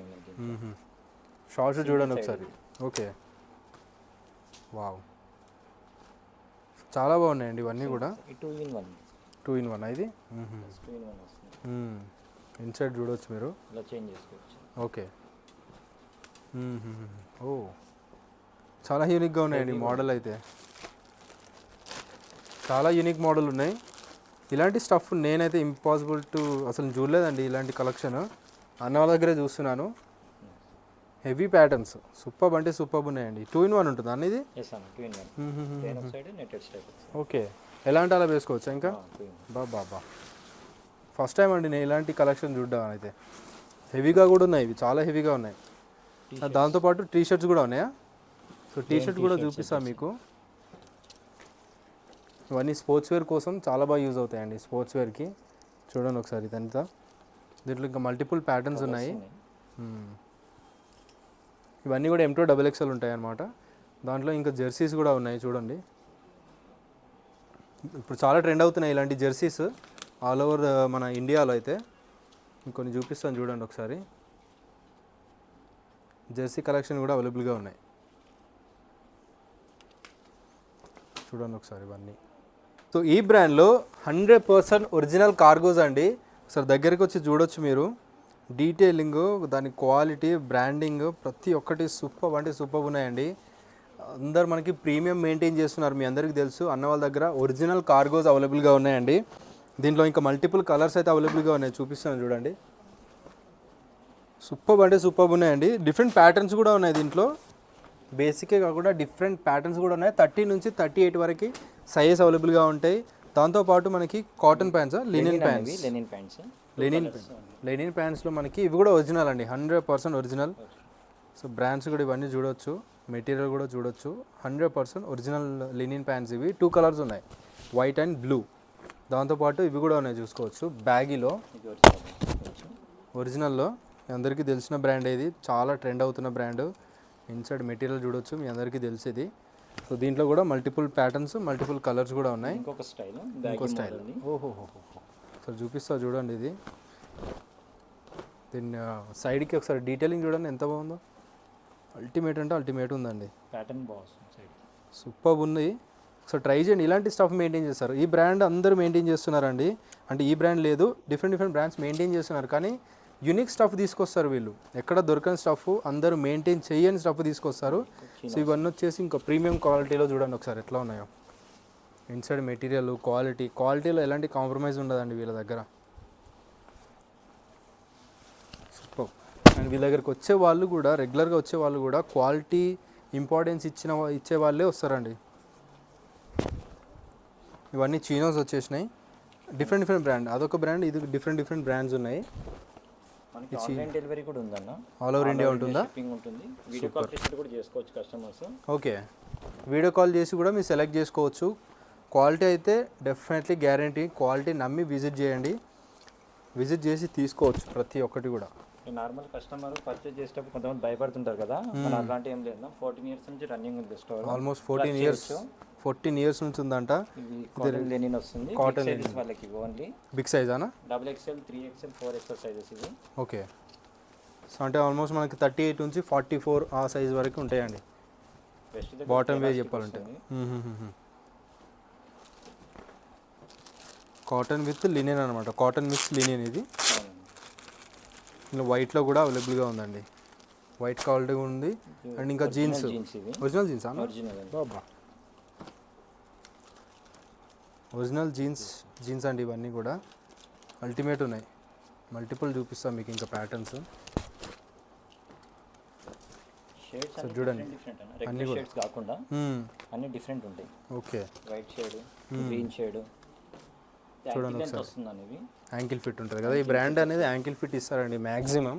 షార్ట్స్ చూడండి ఒకసారి. ఓకే, వావ్, చాలా బాగున్నాయండి ఇవన్నీ కూడా. 2-in-1 ఇది. ఇన్సైడ్ చూడవచ్చు మీరు, ఇలా చేంజ్ చేసుకోవచ్చు. ఓకే. ఓ చాలా యూనిక్గా ఉన్నాయండి మోడల్ అయితే. చాలా యూనిక్ మోడల్ ఉన్నాయి. ఇలాంటి స్టఫ్ నేనైతే ఇంపాసిబుల్ టు అసలు చూడలేదండి. ఇలాంటి కలెక్షన్ అన్న వాళ్ళ దగ్గరే చూస్తున్నాను. హెవీ ప్యాటర్న్స్ సూపర్ అంటే సూపర్ ఉన్నాయండి. 2-in-1 ఉంటుంది అన్న ఇది. ఓకే, ఎలాంటి అలా వేసుకోవచ్చు ఇంకా. బాబా ఫస్ట్ టైం అండి నేను ఇలాంటి కలెక్షన్ చూడ్డాం. అయితే హెవీగా కూడా ఉన్నాయి, ఇవి చాలా హెవీగా ఉన్నాయి. దాంతోపాటు టీ షర్ట్స్ కూడా ఉన్నాయా? సో టీ షర్ట్ కూడా చూపిస్తాను మీకు. ఇవన్నీ స్పోర్ట్స్ వేర్ కోసం చాలా బాగా యూజ్ అవుతాయండి. స్పోర్ట్స్ వేర్కి చూడండి ఒకసారి ఇదంతా. దీంట్లో ఇంకా మల్టిపుల్ ప్యాటర్న్స్ ఉన్నాయి. ఇవన్నీ కూడా M2 XXL ఉంటాయి అన్నమాట. దాంట్లో ఇంకా జెర్సీస్ కూడా ఉన్నాయి చూడండి. ఇప్పుడు చాలా ట్రెండ్ అవుతున్నాయి ఇలాంటి జెర్సీస్ ఆల్ ఓవర్ మన ఇండియాలో. అయితే ఇంకొన్ని చూపిస్తాను చూడండి ఒకసారి. జెర్సీ కలెక్షన్ కూడా అవైలబుల్గా ఉన్నాయి చూడండి ఒకసారి ఇవన్నీ. సో ఈ బ్రాండ్లో 100% ఒరిజినల్ కార్గోస్ అండి. ఒకసారి దగ్గరికి వచ్చి చూడొచ్చు మీరు. డీటెయిలింగ్, దాని క్వాలిటీ, బ్రాండింగ్ ప్రతి ఒక్కటి సూపర్ అంటే సూపర్ ఉన్నాయండి. అందరు మనకి ప్రీమియం మెయింటైన్ చేస్తున్నారు. మీ అందరికీ తెలుసు అన్న వాళ్ళ దగ్గర ఒరిజినల్ కార్గోస్ అవైలబుల్గా ఉన్నాయండి. దీంట్లో ఇంకా మల్టిపుల్ కలర్స్ అయితే అవైలబుల్గా ఉన్నాయి, చూపిస్తాను చూడండి. సూపర్ అంటే సూపర్ ఉన్నాయండి. డిఫరెంట్ ప్యాటర్న్స్ కూడా ఉన్నాయి దీంట్లో. బేసికే కాకుండా డిఫరెంట్ ప్యాటర్న్స్ కూడా ఉన్నాయి. 30 నుంచి 38 వరకు సైజెస్ అవైలబుల్గా ఉంటాయి. దాంతోపాటు మనకి cotton pants, linen pants, linen pants. Linen ప్యాంట్స్లో మనకి ఇవి కూడా ఒరిజినల్ అండి, 100% ఒరిజినల్. సో బ్రాండ్స్ కూడా ఇవన్నీ చూడొచ్చు, మెటీరియల్ కూడా చూడొచ్చు, 100% ఒరిజినల్ లినిన్ ప్యాంట్స్. ఇవి 2 కలర్స్ ఉన్నాయి, వైట్ అండ్ బ్లూ. దాంతోపాటు ఇవి కూడా ఉన్నాయి చూసుకోవచ్చు, బ్యాగీలో ఒరిజినల్లో. మీ అందరికీ తెలిసిన బ్రాండ్ ఇది, చాలా ట్రెండ్ అవుతున్న బ్రాండ్. ఇన్సైడ్ మెటీరియల్ చూడొచ్చు, మీ అందరికీ తెలిసేది. సో దీంట్లో కూడా మల్టిపుల్ ప్యాటర్న్స్, మల్టిపుల్ కలర్స్ కూడా ఉన్నాయి. ఇంకో స్టైల్. ఓహోహో, సో చూపిస్తా చూడండి. ఇది దీన్ని సైడ్కి ఒకసారి డీటెయిలింగ్ చూడండి ఎంత బాగుందో. అల్టిమేట్ అంటే అల్టిమేట్ ఉందండి, ప్యాటర్న్ బాగుంది, సూపర్ ఉంది. సో ట్రై చేయండి, ఇలాంటి స్టఫ్ మెయింటైన్ చేస్తారు. ఈ బ్రాండ్ అందరూ మెయింటైన్ చేస్తున్నారండి, అంటే ఈ బ్రాండ్ లేదు, డిఫరెంట్ బ్రాండ్స్ మెయింటైన్ చేస్తున్నారు. కానీ యూనిక్ స్టఫ్ తీసుకొస్తారు వీళ్ళు, ఎక్కడ దొరకని స్టఫ్, అందరూ మెయింటైన్ చేయని స్టఫ్ తీసుకొస్తారు. సో ఇవన్నీ వచ్చేసి ఇంకా ప్రీమియం క్వాలిటీలో చూడండి ఒకసారి ఎట్లా ఉన్నాయో. ఇన్సైడ్ మెటీరియల్ క్వాలిటీలో ఎలాంటి కాంప్రమైజ్ ఉండదండి వీళ్ళ దగ్గర. సూపర్. అండ్ వీళ్ళ దగ్గరికి వచ్చే వాళ్ళు కూడా, రెగ్యులర్గా వచ్చే వాళ్ళు కూడా క్వాలిటీ ఇంపార్టెన్స్ ఇచ్చే వాళ్ళే వస్తారండి. ఇవన్నీ చీనోస్ వచ్చేసినాయి, డిఫరెంట్ బ్రాండ్. అదొక బ్రాండ్, ఇది డిఫరెంట్ బ్రాండ్స్ ఉన్నాయి. ఆన్లైన్ డెలివరీ కూడా ఉందన్న, ఆల్ ఓవర్ ఇండియా ఉంటుందా? షిప్పింగ్ ఉంటుంది. వీడియో కాల్ చేసి కూడా చేసుకోవచ్చు కస్టమర్స్. ఓకే, వీడియో కాల్ చేసి కూడా మీరు సెలెక్ట్ చేసుకోవచ్చు. క్వాలిటీ అయితే డెఫినెట్లీ గ్యారంటీ, క్వాలిటీ నమ్మి విజిట్ చేయండి, విజిట్ చేసి తీసుకోవచ్చు ప్రతి ఒక్కటి కూడా. నార్మల్ కస్టమర్ పర్చేజ్ చేసేటప్పుడు కొంతమంది భయపడుతుంటారు కదా, మన అలాంటి ఏం లేదు. 14 years నుంచి రన్నింగ్ ఉంది స్టోర్. ఆల్మోస్ట్ 14 years నుంచి ఉందంట. ఇది కాటన్ లెనిన్ వస్తుంది, కాటన్ సైజెస్ వాళ్ళకి ఓన్లీ. బిగ్ సైజానా? XXL, 3XL, 4XL సైజెస్ ఇవి. ఓకే, సో అంటే ఆల్మోస్ట్ మనకి 38 నుంచి 44 ఆ సైజ్ వరకు ఉంటాయండి, బాటమ్ వే చెప్పాలంటే. కాటన్ విత్ లినిన్ అనమాట, కాటన్ మిక్స్ లినిన్. ఇది వైట్లో కూడా అవైలబుల్గా ఉందండి, వైట్ క్వాలిటీ ఉంది. అండ్ ఇంకా జీన్స్, ఒరిజినల్ జీన్స్ బాబా, ఒరిజినల్ జీన్స్ అండి. ఇవన్నీ కూడా అల్టిమేట్ ఉన్నాయి, మల్టిపుల్ చూపిస్తాం మీకు ఇంకా ప్యాటర్న్స్. సో చూడండి, అన్ని కూడా కాకుండా అన్ని డిఫరెంట్ ఉంటాయి. Okay, white shade, green shade. చూడండి ఒకసారి, యాంకిల్ ఫిట్ ఉంటుంది కదా, ఈ బ్రాండ్ అనేది యాంకిల్ ఫిట్ ఇస్తారండి మ్యాక్సిమం.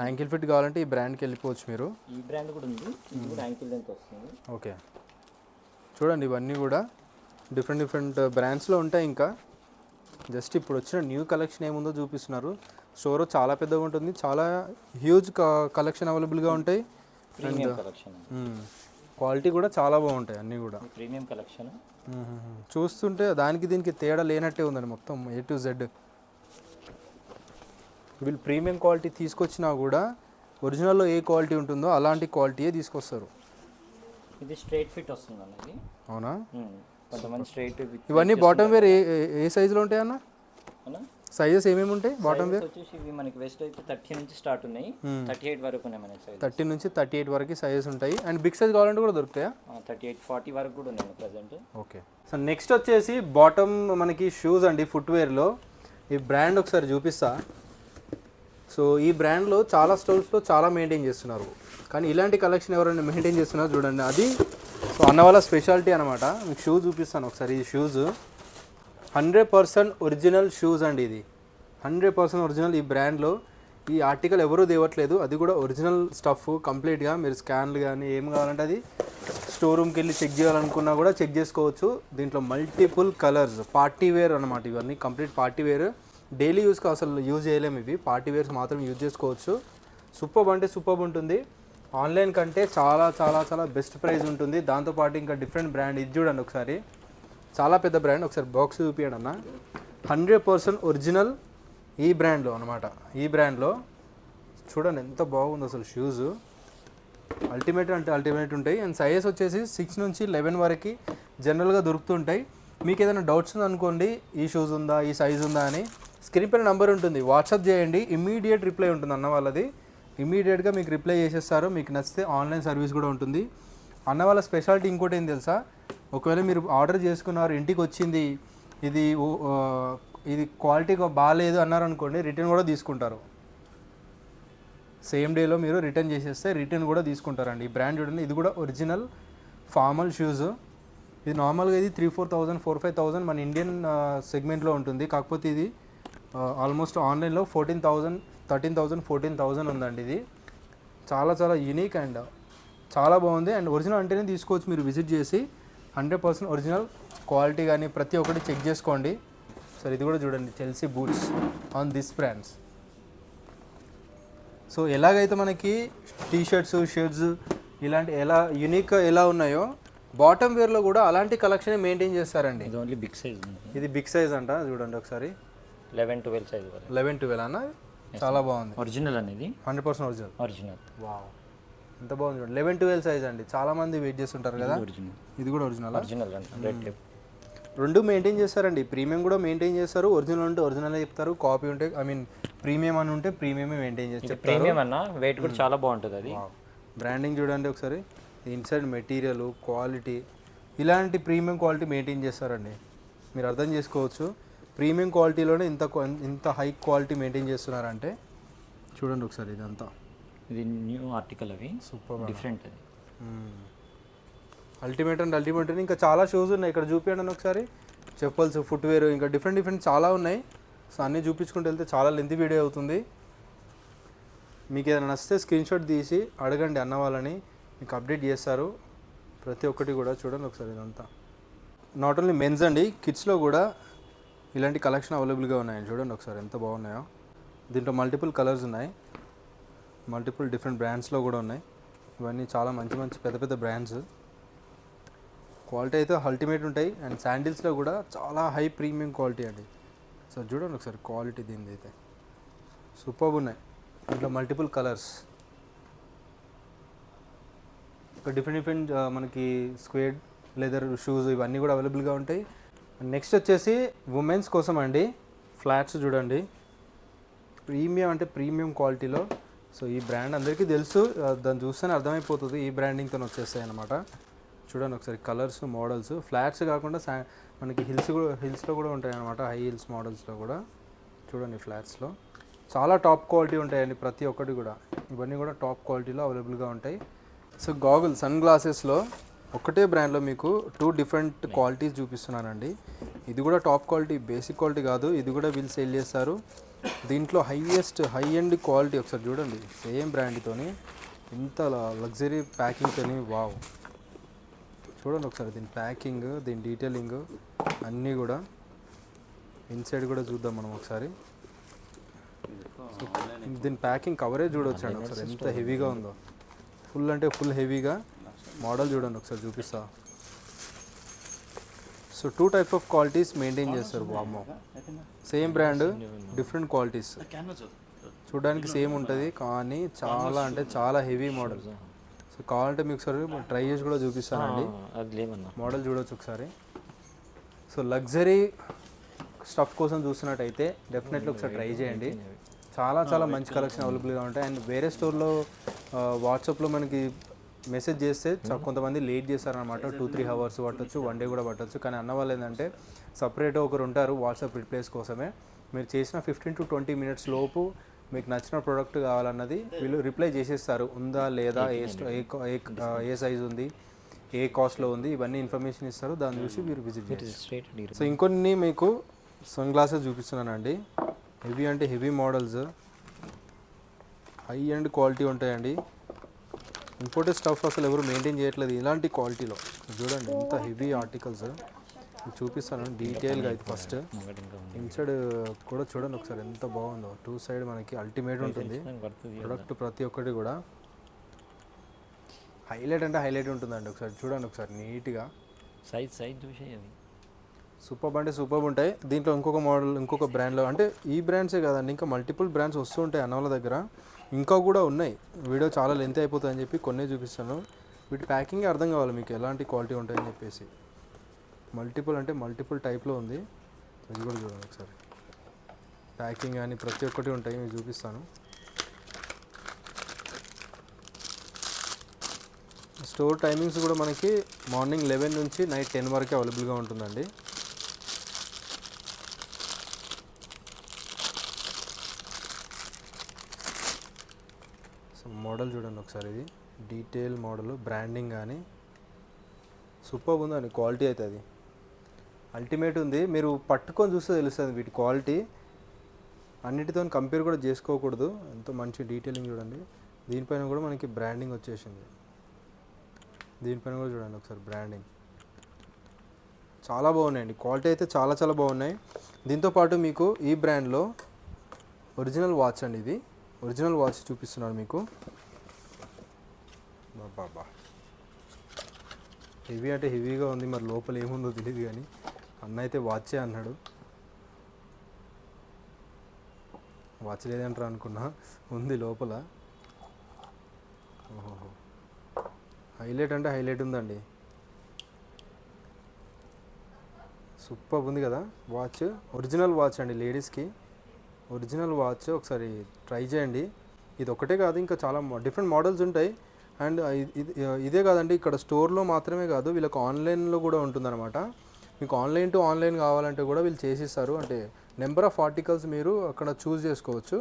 యాంకిల్ ఫిట్ కావాలంటే ఈ బ్రాండ్కి వెళ్ళిపోవచ్చు మీరు. ఈ బ్రాండ్ కూడా ఉంది, ఇది కూడా యాంకిల్ లెంత్ వస్తుంది. ఓకే, చూడండి ఇవన్నీ కూడా డిఫరెంట్ బ్రాండ్స్లో ఉంటాయి. ఇంకా జస్ట్ ఇప్పుడు వచ్చిన న్యూ కలెక్షన్ ఏముందో చూపిస్తున్నారు. స్టోర్ చాలా పెద్దగా ఉంటుంది, చాలా హ్యూజ్ కలెక్షన్ అవైలబుల్గా ఉంటాయి. ప్రీమియం కలెక్షన్, క్వాలిటీ కూడా చాలా బాగుంటాయి అన్నీ కూడా. ప్రీమియం కలెక్షన్ చూస్తుంటే దానికి దీనికి తేడా లేనట్టే ఉందండి, మొత్తం A to Z. వీళ్ళు ప్రీమియం క్వాలిటీ తీసుకొచ్చినా కూడా ఒరిజినల్లో ఏ క్వాలిటీ ఉంటుందో అలాంటి క్వాలిటీయే తీసుకొస్తారు. ఇది స్ట్రైట్ ఫిట్ వస్తుంది అన్నది. అవునా? కొంతమంది స్ట్రైట్. ఇవన్నీ బాటమ్ వేర్ ఏ సైజులో ఉంటాయి అన్న? సైజెస్ ఏమేమి ఉంటాయి బాటమ్ వేర్? వచ్చేసి ఇవి మనకి వెస్ట్ అయితే 30 నుంచి స్టార్ట్ ఉన్నాయి, 38 వరకు ఉన్నాయి మన సైజ్. 30 నుంచి 38 వరకు సైజెస్ ఉంటాయి. అండ్ బిగ్ సైజ్ కావాలంటే కూడా దొరుకుతాయా? 38, 40 వరకు కూడా ఉన్నాయి ప్రెసెంట్. ఓకే, సో నెక్స్ట్ వచ్చేసి బాటమ్ మనకి షూస్ అండి, ఫుట్వేర్లో. ఈ బ్రాండ్ ఒకసారి చూపిస్తా. సో ఈ బ్రాండ్లో చాలా స్టోర్స్లో చాలా మెయింటైన్ చేస్తున్నారు, కానీ ఇలాంటి కలెక్షన్ ఎవరైనా మెయింటైన్ చేస్తున్నారు చూడండి, అది సో అన్న వాళ్ళ స్పెషాలిటీ అనమాట. మీకు షూస్ చూపిస్తాను ఒకసారి. ఈ షూస్ 100% ఒరిజినల్ షూస్ అండి, ఇది 100% ఒరిజినల్. ఈ బ్రాండ్లో ఈ ఆర్టికల్ ఎవరూ తేవట్లేదు, అది కూడా ఒరిజినల్ స్టఫ్ కంప్లీట్గా. మీరు స్కాన్లు కానీ ఏం కావాలంటే అది స్టోర్ రూమ్కి వెళ్ళి చెక్ చేయాలనుకున్నా కూడా చెక్ చేసుకోవచ్చు. దీంట్లో మల్టిపుల్ కలర్స్, పార్టీ వేర్ అనమాట. ఇవన్నీ కంప్లీట్ పార్టీ వేర్, డైలీ యూస్కి అసలు యూజ్ చేయలేము, ఇవి పార్టీ వేర్స్ మాత్రం యూజ్ చేసుకోవచ్చు. సూపర్ అంటే సూపర్ ఉంటుంది. ఆన్లైన్ కంటే చాలా చాలా చాలా బెస్ట్ ప్రైస్ ఉంటుంది. దాంతోపాటు ఇంకా డిఫరెంట్ బ్రాండ్, ఇది చూడండి ఒకసారి, చాలా పెద్ద బ్రాండ్. ఒకసారి బాక్స్ చూపించండి అన్న. 100% ఒరిజినల్ ఈ బ్రాండ్లో అనమాట. ఈ బ్రాండ్లో చూడండి ఎంత బాగుంది అసలు. షూస్ అల్టిమేట్ అంటే అల్టిమేట్ ఉంటాయి. అండ్ సైజెస్ వచ్చేసి 6 నుంచి 11 వరకు జనరల్గా దొరుకుతుంటాయి. మీకు ఏదైనా డౌట్స్ ఉందనుకోండి, ఈ షూస్ ఉందా, ఈ సైజ్ ఉందా అని, స్క్రీన్ పైన నెంబర్ ఉంటుంది, వాట్సాప్ చేయండి, ఇమ్మీడియట్ రిప్లై ఉంటుంది అన్న వాళ్ళది. ఇమ్మీడియట్గా మీకు రిప్లై చేసేస్తారు. మీకు నచ్చితే ఆన్లైన్ సర్వీస్ కూడా ఉంటుంది. అన్న వాళ్ళ స్పెషాలిటీ ఇంకోటి ఏం తెలుసా, ఒకవేళ మీరు ఆర్డర్ చేసుకున్నారు, ఇంటికి వచ్చింది, ఇది క్వాలిటీ బాగాలేదు అన్నారనుకోండి, రిటర్న్ కూడా తీసుకుంటారు. సేమ్ డేలో మీరు రిటర్న్ చేసేస్తే రిటర్న్ కూడా తీసుకుంటారండి. ఈ బ్రాండ్ చూడండి, ఇది కూడా ఒరిజినల్ ఫార్మల్ షూస్. ఇది నార్మల్గా ఇది 3,000-4,000 4,000-5,000 మన ఇండియన్ సెగ్మెంట్లో ఉంటుంది. కాకపోతే ఇది ఆల్మోస్ట్ ఆన్లైన్లో 14,000 13,000 14,000 ఉందండి. ఇది చాలా చాలా యూనిక్ అండ్ చాలా బాగుంది. అండ్ ఒరిజినల్ అంటేనే తీసుకోవచ్చు, మీరు విజిట్ చేసి 100% ఒరిజినల్ క్వాలిటీ కానీ ప్రతి ఒక్కటి చెక్ చేసుకోండి. సరే ఇది కూడా చూడండి, Chelsea boots on this brands. So ఎలాగైతే మనకి టీ షర్ట్స్ షర్ట్స్ ఇలాంటి ఎలా యూనిక్గా ఎలా ఉన్నాయో బాటమ్ వేర్లో కూడా అలాంటి కలెక్షన్ మెయింటైన్ చేస్తారండి. ఇది ఓన్లీ బిగ్ సైజ్ ఉంది. ఇది బిగ్ సైజ్ అంట, చూడండి ఒకసారి 11-12 సైజ్ వరకు. 11-12 అన్న, చాలా బాగుంది. ఒరిజినల్ అనేది 100% ఒరిజినల్. ఒరిజినల్. వావ్, ఎంత బాగుంది చూడండి. 11-12 సైజ్ అండి, చాలా మంది వెయిట్ చేస్తుంటారు కదా. ఒరిజినల్. ఇది కూడా ఒరిజినల్. ఒరిజినల్ రెడ్ టేప్ రెండు మెయింటైన్ చేస్తారండి. ప్రీమియం కూడా మెయింటైన్ చేస్తారు, ఒరిజినల్ ఉంటే ఒరిజినల్ చెప్తారు, కాపీ ఉంటే ప్రీమియం అని ఉంటే ప్రీమియమే మెయింటైన్ చేసి చెప్తారు. ప్రీమియం అన్న వెయిట్ కూడా చాలా బాగుంటుంది. అది బ్రాండింగ్ చూడండి ఒకసారి, ఇన్సైడ్ మెటీరియల్ క్వాలిటీ ఇలాంటి ప్రీమియం క్వాలిటీ మెయింటైన్ చేస్తారండి. మీరు అర్థం చేసుకోవచ్చు, ప్రీమియం క్వాలిటీలోనే ఇంత హై క్వాలిటీ మెయింటైన్ చేస్తున్నారంటే చూడండి ఒకసారి. ఇదంతా ఇది న్యూ ఆర్టికల్, అవి సూపర్ డిఫరెంట్. అది అల్టిమేట్ అండ్ అల్టిమేట్ అని ఇంకా చాలా షూస్ ఉన్నాయి. ఇక్కడ చూపించండి ఒకసారి, చెప్పల్స్, ఫుట్వేర్, ఇంకా డిఫరెంట్ చాలా ఉన్నాయి. సో అన్నీ చూపించుకుంటూ వెళ్తే చాలా లెంత్ వీడియో అవుతుంది. మీకు ఏదైనా నచ్చితే స్క్రీన్ షాట్ తీసి అడగండి అన్న వాళ్ళని, మీకు అప్డేట్ చేస్తారు ప్రతి ఒక్కటి కూడా. చూడండి ఒకసారి, ఇదంతా నాట్ ఓన్లీ మెన్స్ అండి, కిడ్స్లో కూడా ఇలాంటి కలెక్షన్ అవైలబుల్గా ఉన్నాయండి. చూడండి ఒకసారి ఎంత బాగున్నాయో. దీంట్లో మల్టిపుల్ కలర్స్ ఉన్నాయి, మల్టిపుల్ డిఫరెంట్ బ్రాండ్స్లో కూడా ఉన్నాయి. ఇవన్నీ చాలా మంచి పెద్ద బ్రాండ్స్. క్వాలిటీ అయితే అల్టిమేట్ ఉంటాయి. అండ్ శాండిల్స్లో కూడా చాలా హై ప్రీమియం క్వాలిటీ అండి. సో చూడండి ఒకసారి క్వాలిటీ దీనిది అయితే సూపర్గా ఉన్నాయి. దీంట్లో మల్టిపుల్ కలర్స్, డిఫరెంట్ మనకి స్క్వేడ్ లెదర్ షూస్ ఇవన్నీ కూడా అవైలబుల్గా ఉంటాయి. నెక్స్ట్ వచ్చేసి ఉమెన్స్ కోసం అండి, ఫ్లాట్స్ చూడండి, ప్రీమియం అంటే ప్రీమియం క్వాలిటీలో. సో ఈ బ్రాండ్ అందరికీ తెలుసు, దాన్ని చూస్తేనే అర్థమైపోతుంది, ఈ బ్రాండింగ్తో వచ్చేస్తాయి అన్నమాట. చూడండి ఒకసారి కలర్స్, మోడల్స్, ఫ్లాట్స్ కాకుండా మనకి హిల్స్లో కూడా ఉంటాయి అన్నమాట, హై హిల్స్ మోడల్స్లో కూడా. చూడండి ఫ్లాట్స్లో చాలా టాప్ క్వాలిటీ ఉంటాయండి ప్రతి ఒక్కటి కూడా. ఇవన్నీ కూడా టాప్ క్వాలిటీలో అవైలబుల్గా ఉంటాయి. సో సన్ గ్లాసెస్లో ఒకటే బ్రాండ్లో మీకు 2 డిఫరెంట్ క్వాలిటీస్ చూపిస్తున్నానండి. ఇది కూడా టాప్ క్వాలిటీ, బేసిక్ క్వాలిటీ కాదు, ఇది కూడా వీళ్ళు సేల్ చేస్తారు. దీంట్లో హై ఎండ్ క్వాలిటీ ఒకసారి చూడండి, సేమ్ బ్రాండ్తోని ఇంత లగ్జరీ ప్యాకింగ్తోని. వావ్, చూడండి ఒకసారి దీని ప్యాకింగ్, దీని డీటెయిలింగ్ అన్నీ కూడా. ఇన్సైడ్ కూడా చూద్దాం మనం ఒకసారి. దీని ప్యాకింగ్ కవరేజ్ చూడవచ్చు అండి ఒకసారి, ఎంత హెవీగా ఉందో. ఫుల్ అంటే ఫుల్ హెవీగా. మోడల్ చూడండి ఒకసారి చూపిస్తా. So 2 types of qualities maintain చేస్తారు. వామ్మో, సేమ్ బ్రాండ్ డిఫరెంట్ క్వాలిటీస్. చూడడానికి సేమ్ ఉంటుంది కానీ చాలా అంటే చాలా హెవీ మోడల్. సో కావాలంటే మీకు ఒకసారి ట్రై చేసి కూడా చూపిస్తానండి. మోడల్ చూడవచ్చు ఒకసారి. సో లగ్జరీ స్టఫ్ కోసం చూస్తున్నట్టయితే డెఫినెట్లీ ఒకసారి ట్రై చేయండి. చాలా మంచి కలెక్షన్ అవైలబుల్గా ఉంటాయి. అండ్ వేరే స్టోర్లో వాట్సాప్లో మనకి మెసేజ్ చేస్తే కొంతమంది లేట్ చేస్తారనమాట, 2-3 అవర్స్ పట్టవచ్చు, 1 డే కూడా పట్టవచ్చు. కానీ అన్న వాళ్ళు ఏంటంటే సపరేట్గా ఒకరు ఉంటారు వాట్సాప్ రిప్లేస్ కోసమే. మీరు చేసిన 15 to 20 మినిట్స్ లోపు మీకు నచ్చిన ప్రోడక్ట్ కావాలన్నది వీళ్ళు రిప్లై చేసేస్తారు. ఉందా లేదా, ఏ సైజ్ ఉంది, ఏ కాస్ట్లో ఉంది, ఇవన్నీ ఇన్ఫర్మేషన్ ఇస్తారు. దాన్ని చూసి మీరు విజిట్ చేస్తారు. సో ఇంకొన్ని మీకు సన్ గ్లాసెస్ చూపిస్తున్నానండి. హెవీ అంటే heavy models, high and quality ఉంటాయండి. ఇంపోర్టెడ్ స్టఫ్ అసలు ఎవరు మెయింటైన్ చేయట్లేదు ఇలాంటి క్వాలిటీలో. చూడండి ఎంత హెవీ ఆర్టికల్స్ చూపిస్తాను డీటెయిల్గా. అయితే ఫస్ట్ ఇన్సైడ్ కూడా చూడండి ఒకసారి ఎంత బాగుందో. 2 సైడ్ మనకి అల్టిమేట్ ఉంటుంది ప్రొడక్ట్ ప్రతి ఒక్కటి కూడా. హైలైట్ అంటే హైలైట్ ఉంటుందండి. ఒకసారి చూడండి ఒకసారి నీట్గా. సైజ్ చూసే అవి సూపర్ అంటే సూపర్ ఉంటాయి. దీంట్లో ఇంకొక మోడల్, ఇంకొక బ్రాండ్లో, అంటే ఈ బ్రాండ్సే కాదండి, ఇంకా మల్టిపుల్ బ్రాండ్స్ వస్తూ ఉంటాయి అన్న వాళ్ళ దగ్గర. ఇంకా కూడా ఉన్నాయి. వీడియో చాలా లెంత్ అయిపోతుందని చెప్పి కొన్నే చూపిస్తాను. వీటి ప్యాకింగ్ అర్థం కావాలి మీకు ఎలాంటి క్వాలిటీ ఉంటాయని చెప్పేసి. మల్టిపుల్ అంటే మల్టిపుల్ టైప్లో ఉంది. ఇది కూడా చూడండి ఒకసారి. ప్యాకింగ్ కానీ ప్రతి ఒక్కటి ఉంటాయి, మీకు చూపిస్తాను. స్టోర్ టైమింగ్స్ కూడా మనకి మార్నింగ్ 11 నుంచి నైట్ 10 వరకు అవైలబుల్గా ఉంటుందండి. సో మోడల్ చూడండి ఒకసారి, ఇది డీటెయిల్ మోడల్, బ్రాండింగ్ కానీ సూపర్ ఉందండి క్వాలిటీ అయితే, అది అల్టిమేట్ ఉంది. మీరు పట్టుకొని చూస్తే తెలుస్తుంది వీటి క్వాలిటీ. అన్నిటితో కంపేర్ కూడా చేసుకోకూడదు. ఎంతో మంచి డీటెయిలింగ్ చూడండి. దీనిపైన కూడా మనకి బ్రాండింగ్ వచ్చేసింది. దీనిపైన కూడా చూడండి ఒకసారి బ్రాండింగ్. చాలా బాగున్నాయండి, క్వాలిటీ అయితే చాలా చాలా బాగున్నాయి. దీంతోపాటు మీకు ఈ బ్రాండ్లో ఒరిజినల్ వాచ్ అండి, ఇది ఒరిజినల్ వాచ్ చూపిస్తున్నాడు మీకు. బాబా హెవీ అంటే హెవీగా ఉంది, మరి లోపల ఏముందో తెలియదు కానీ అన్న అయితే వాచే అన్నాడు. వాచ్ లేదంటారు అనుకున్నా, ఉంది లోపల. ఓహో హైలైట్ అంటే హైలైట్ ఉందండి, సూపర్ ఉంది కదా వాచ్. ఒరిజినల్ వాచ్ అండి లేడీస్కి, ఒరిజినల్ వాచ్ ఒకసారి ట్రై చేయండి. ఇది ఒకటే కాదు, ఇంకా చాలా డిఫరెంట్ మోడల్స్ ఉంటాయి. అండ్ ఇదే కాదండి, ఇక్కడ స్టోర్లో మాత్రమే కాదు, వీళ్ళకి ఆన్లైన్లో కూడా ఉంటుందన్నమాట. మీకు ఆన్లైన్ టు ఆన్లైన్ కావాలంటే కూడా వీళ్ళు చేసిస్తారు. అంటే నెంబర్ ఆఫ్ ఆర్టికల్స్ మీరు అక్కడ చూస్ చేసుకోవచ్చు.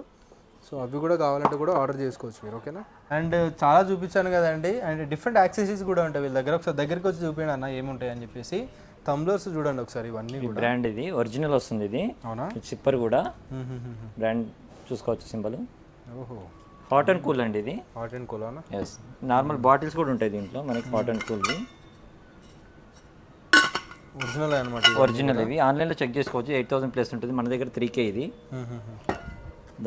సో అవి కూడా కావాలంటే కూడా ఆర్డర్ చేసుకోవచ్చు మీరు, ఓకేనా. అండ్ చాలా చూపించాను కదండి, అండ్ డిఫరెంట్ యాక్సెసరీస్ కూడా ఉంటాయి వీళ్ళ దగ్గర. ఒకసారి దగ్గరికి వచ్చి చూపించండి అన్న ఏముంటాయి అని చెప్పేసి. టంబ్లర్స్ చూడండి ఒకసారి, ఇవన్నీ కూడా బ్రాండ్, ఇది ఒరిజినల్ వస్తుంది. ఇది అవునా, సిప్పర్ కూడా బ్రాండ్ చూసుకోవచ్చు, సింబల్. ఓహో హాట్ అండ్ కూల్ అండి, ఇది హాట్ అండ్ కూల్ అవునా. ఎస్, నార్మల్ బాటిల్స్ కూడా ఉంటాయి దీంట్లో మనకి, హాట్ అండ్ కూల్వి ఒరిజినల్ అనమాట. ఒరిజినల్ ఇవి ఆన్లైన్లో చెక్ చేసుకోవచ్చు. 8000 ప్లస్ ఉంటుంది, మన దగ్గర 3K ఇది.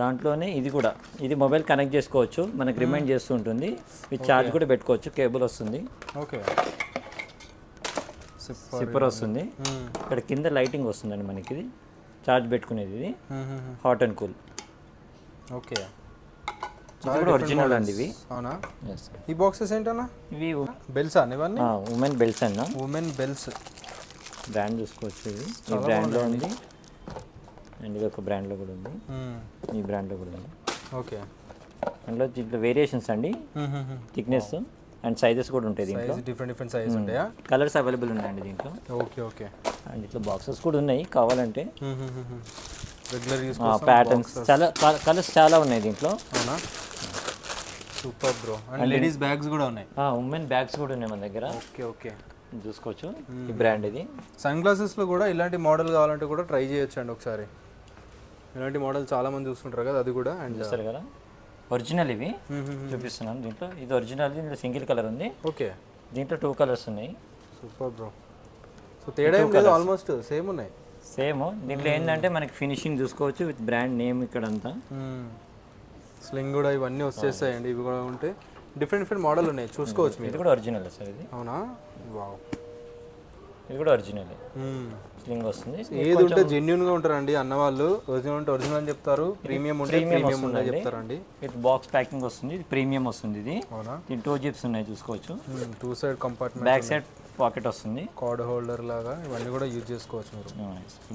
దాంట్లోనే ఇది కూడా, ఇది మొబైల్ కనెక్ట్ చేసుకోవచ్చు, మనకి రిమైండ్ చేస్తూ ఉంటుంది. విత్ ఛార్జ్ కూడా పెట్టుకోవచ్చు, కేబుల్ వస్తుంది. ఓకే సిప్పర్ వస్తుంది. ఇక్కడ కింద లైటింగ్ వస్తుందండి మనకి, ఇది ఛార్జ్ పెట్టుకునేది. ఇది హాట్ అండ్ కూల్. ఓకే ఇది కూడా ఒరిజినల్ అండి ఇవి. అవునా. ఈ బాక్సెస్ ఏంటన్నా, ఇవి బెల్స్ అన్న, ఇవన్నీ ఉమెన్ బెల్స్ అన్న. ఉమెన్ బెల్స్ బ్రాండ్ చూసుకోవచ్చు, ఇది ఈ బ్రాండ్లో ఉంది. అండ్ ఇది ఒక బ్రాండ్లో కూడా ఉంది, ఈ బ్రాండ్లో కూడా ఉంది. ఓకే అందులో దీంట్లో వేరియేషన్స్ అండి, థిక్నెస్ అండ్ సైజెస్ కూడా ఉంటాయి దీంట్లో. డిఫరెంట్ సైజ్ ఉంటాయా, కలర్స్ అవైలబుల్ ఉన్నాయండి దీంట్లో. Okay okay. అండ్ ఇట్లా బాక్సెస్ కూడా ఉన్నాయి కావాలంటే, రెగ్యులర్ యూస్ ప్యాటర్న్స్ చాలా కలర్స్ చాలా ఉన్నాయి దీంట్లో. అవునా, super bro. And ladies bags కూడా ఉన్నాయి, ఉమెన్ బ్యాగ్స్ కూడా ఉన్నాయి మన దగ్గర. ఓకే ఓకే చూసుకోవచ్చు, ఈ బ్రాండ్ ఇది. సన్ గ్లాసెస్లో కూడా ఇలాంటి మోడల్ కావాలంటే కూడా ట్రై చేయొచ్చు అండి ఒకసారి. ఇలాంటి మోడల్ చాలా మంది చూస్తుంటారు కదా, అది కూడా. అండ్ చూస్తారు కదా ఒరిజినల్ ఇవి చూపిస్తున్నాను. దీంట్లో ఇది ఒరిజినల్, దీంట్లో సింగిల్ కలర్ ఉంది. ఓకే, దీంట్లో 2 కలర్స్ ఉన్నాయి. Super bro. సో తేడా ఏం లేదు, ఆల్మోస్ట్ సేమ్ ఉన్నాయి. సేమ్. దీంట్లో ఏంటంటే మనకి ఫినిషింగ్ చూసుకోవచ్చు విత్ బ్రాండ్ నేమ్ ఇక్కడ అంతా. స్లింగ్ కూడా ఇవన్నీ వచ్చేస్తాయండి, ఇవి కూడా ఉంటే డిఫరెంట్ మోడల్ ఉన్నాయి, చూసుకోవచ్చు మీరు. ఇది కూడా ఒరిజినల్ సార్ ఇది. అవునా, వావ్. ఇది కూడా ఒరిజినల్, స్లింగ్ వస్తుంది. ఏది ఉంటే జెన్యున్ గా ఉంటారండి అన్న వాళ్ళు. ఒరిజినల్ ఉంటే ఒరిజినల్ అని చెప్తారు, ప్రీమియం ఉంటే ప్రీమియం ఉంటే చెప్తారండి. విత్ బాక్స్ ప్యాకింగ్ వస్తుంది, ఇది ప్రీమియం వస్తుంది. ఇది అవునా, దీని 2 జిప్స్ ఉన్నాయి చూసుకోవచ్చు. 2 side compartment, back side pocket వస్తుంది, కార్డ్ హోల్డర్ లాగా. ఇవన్నీ కూడా యూజ్ చేసుకోవచ్చు మీరు.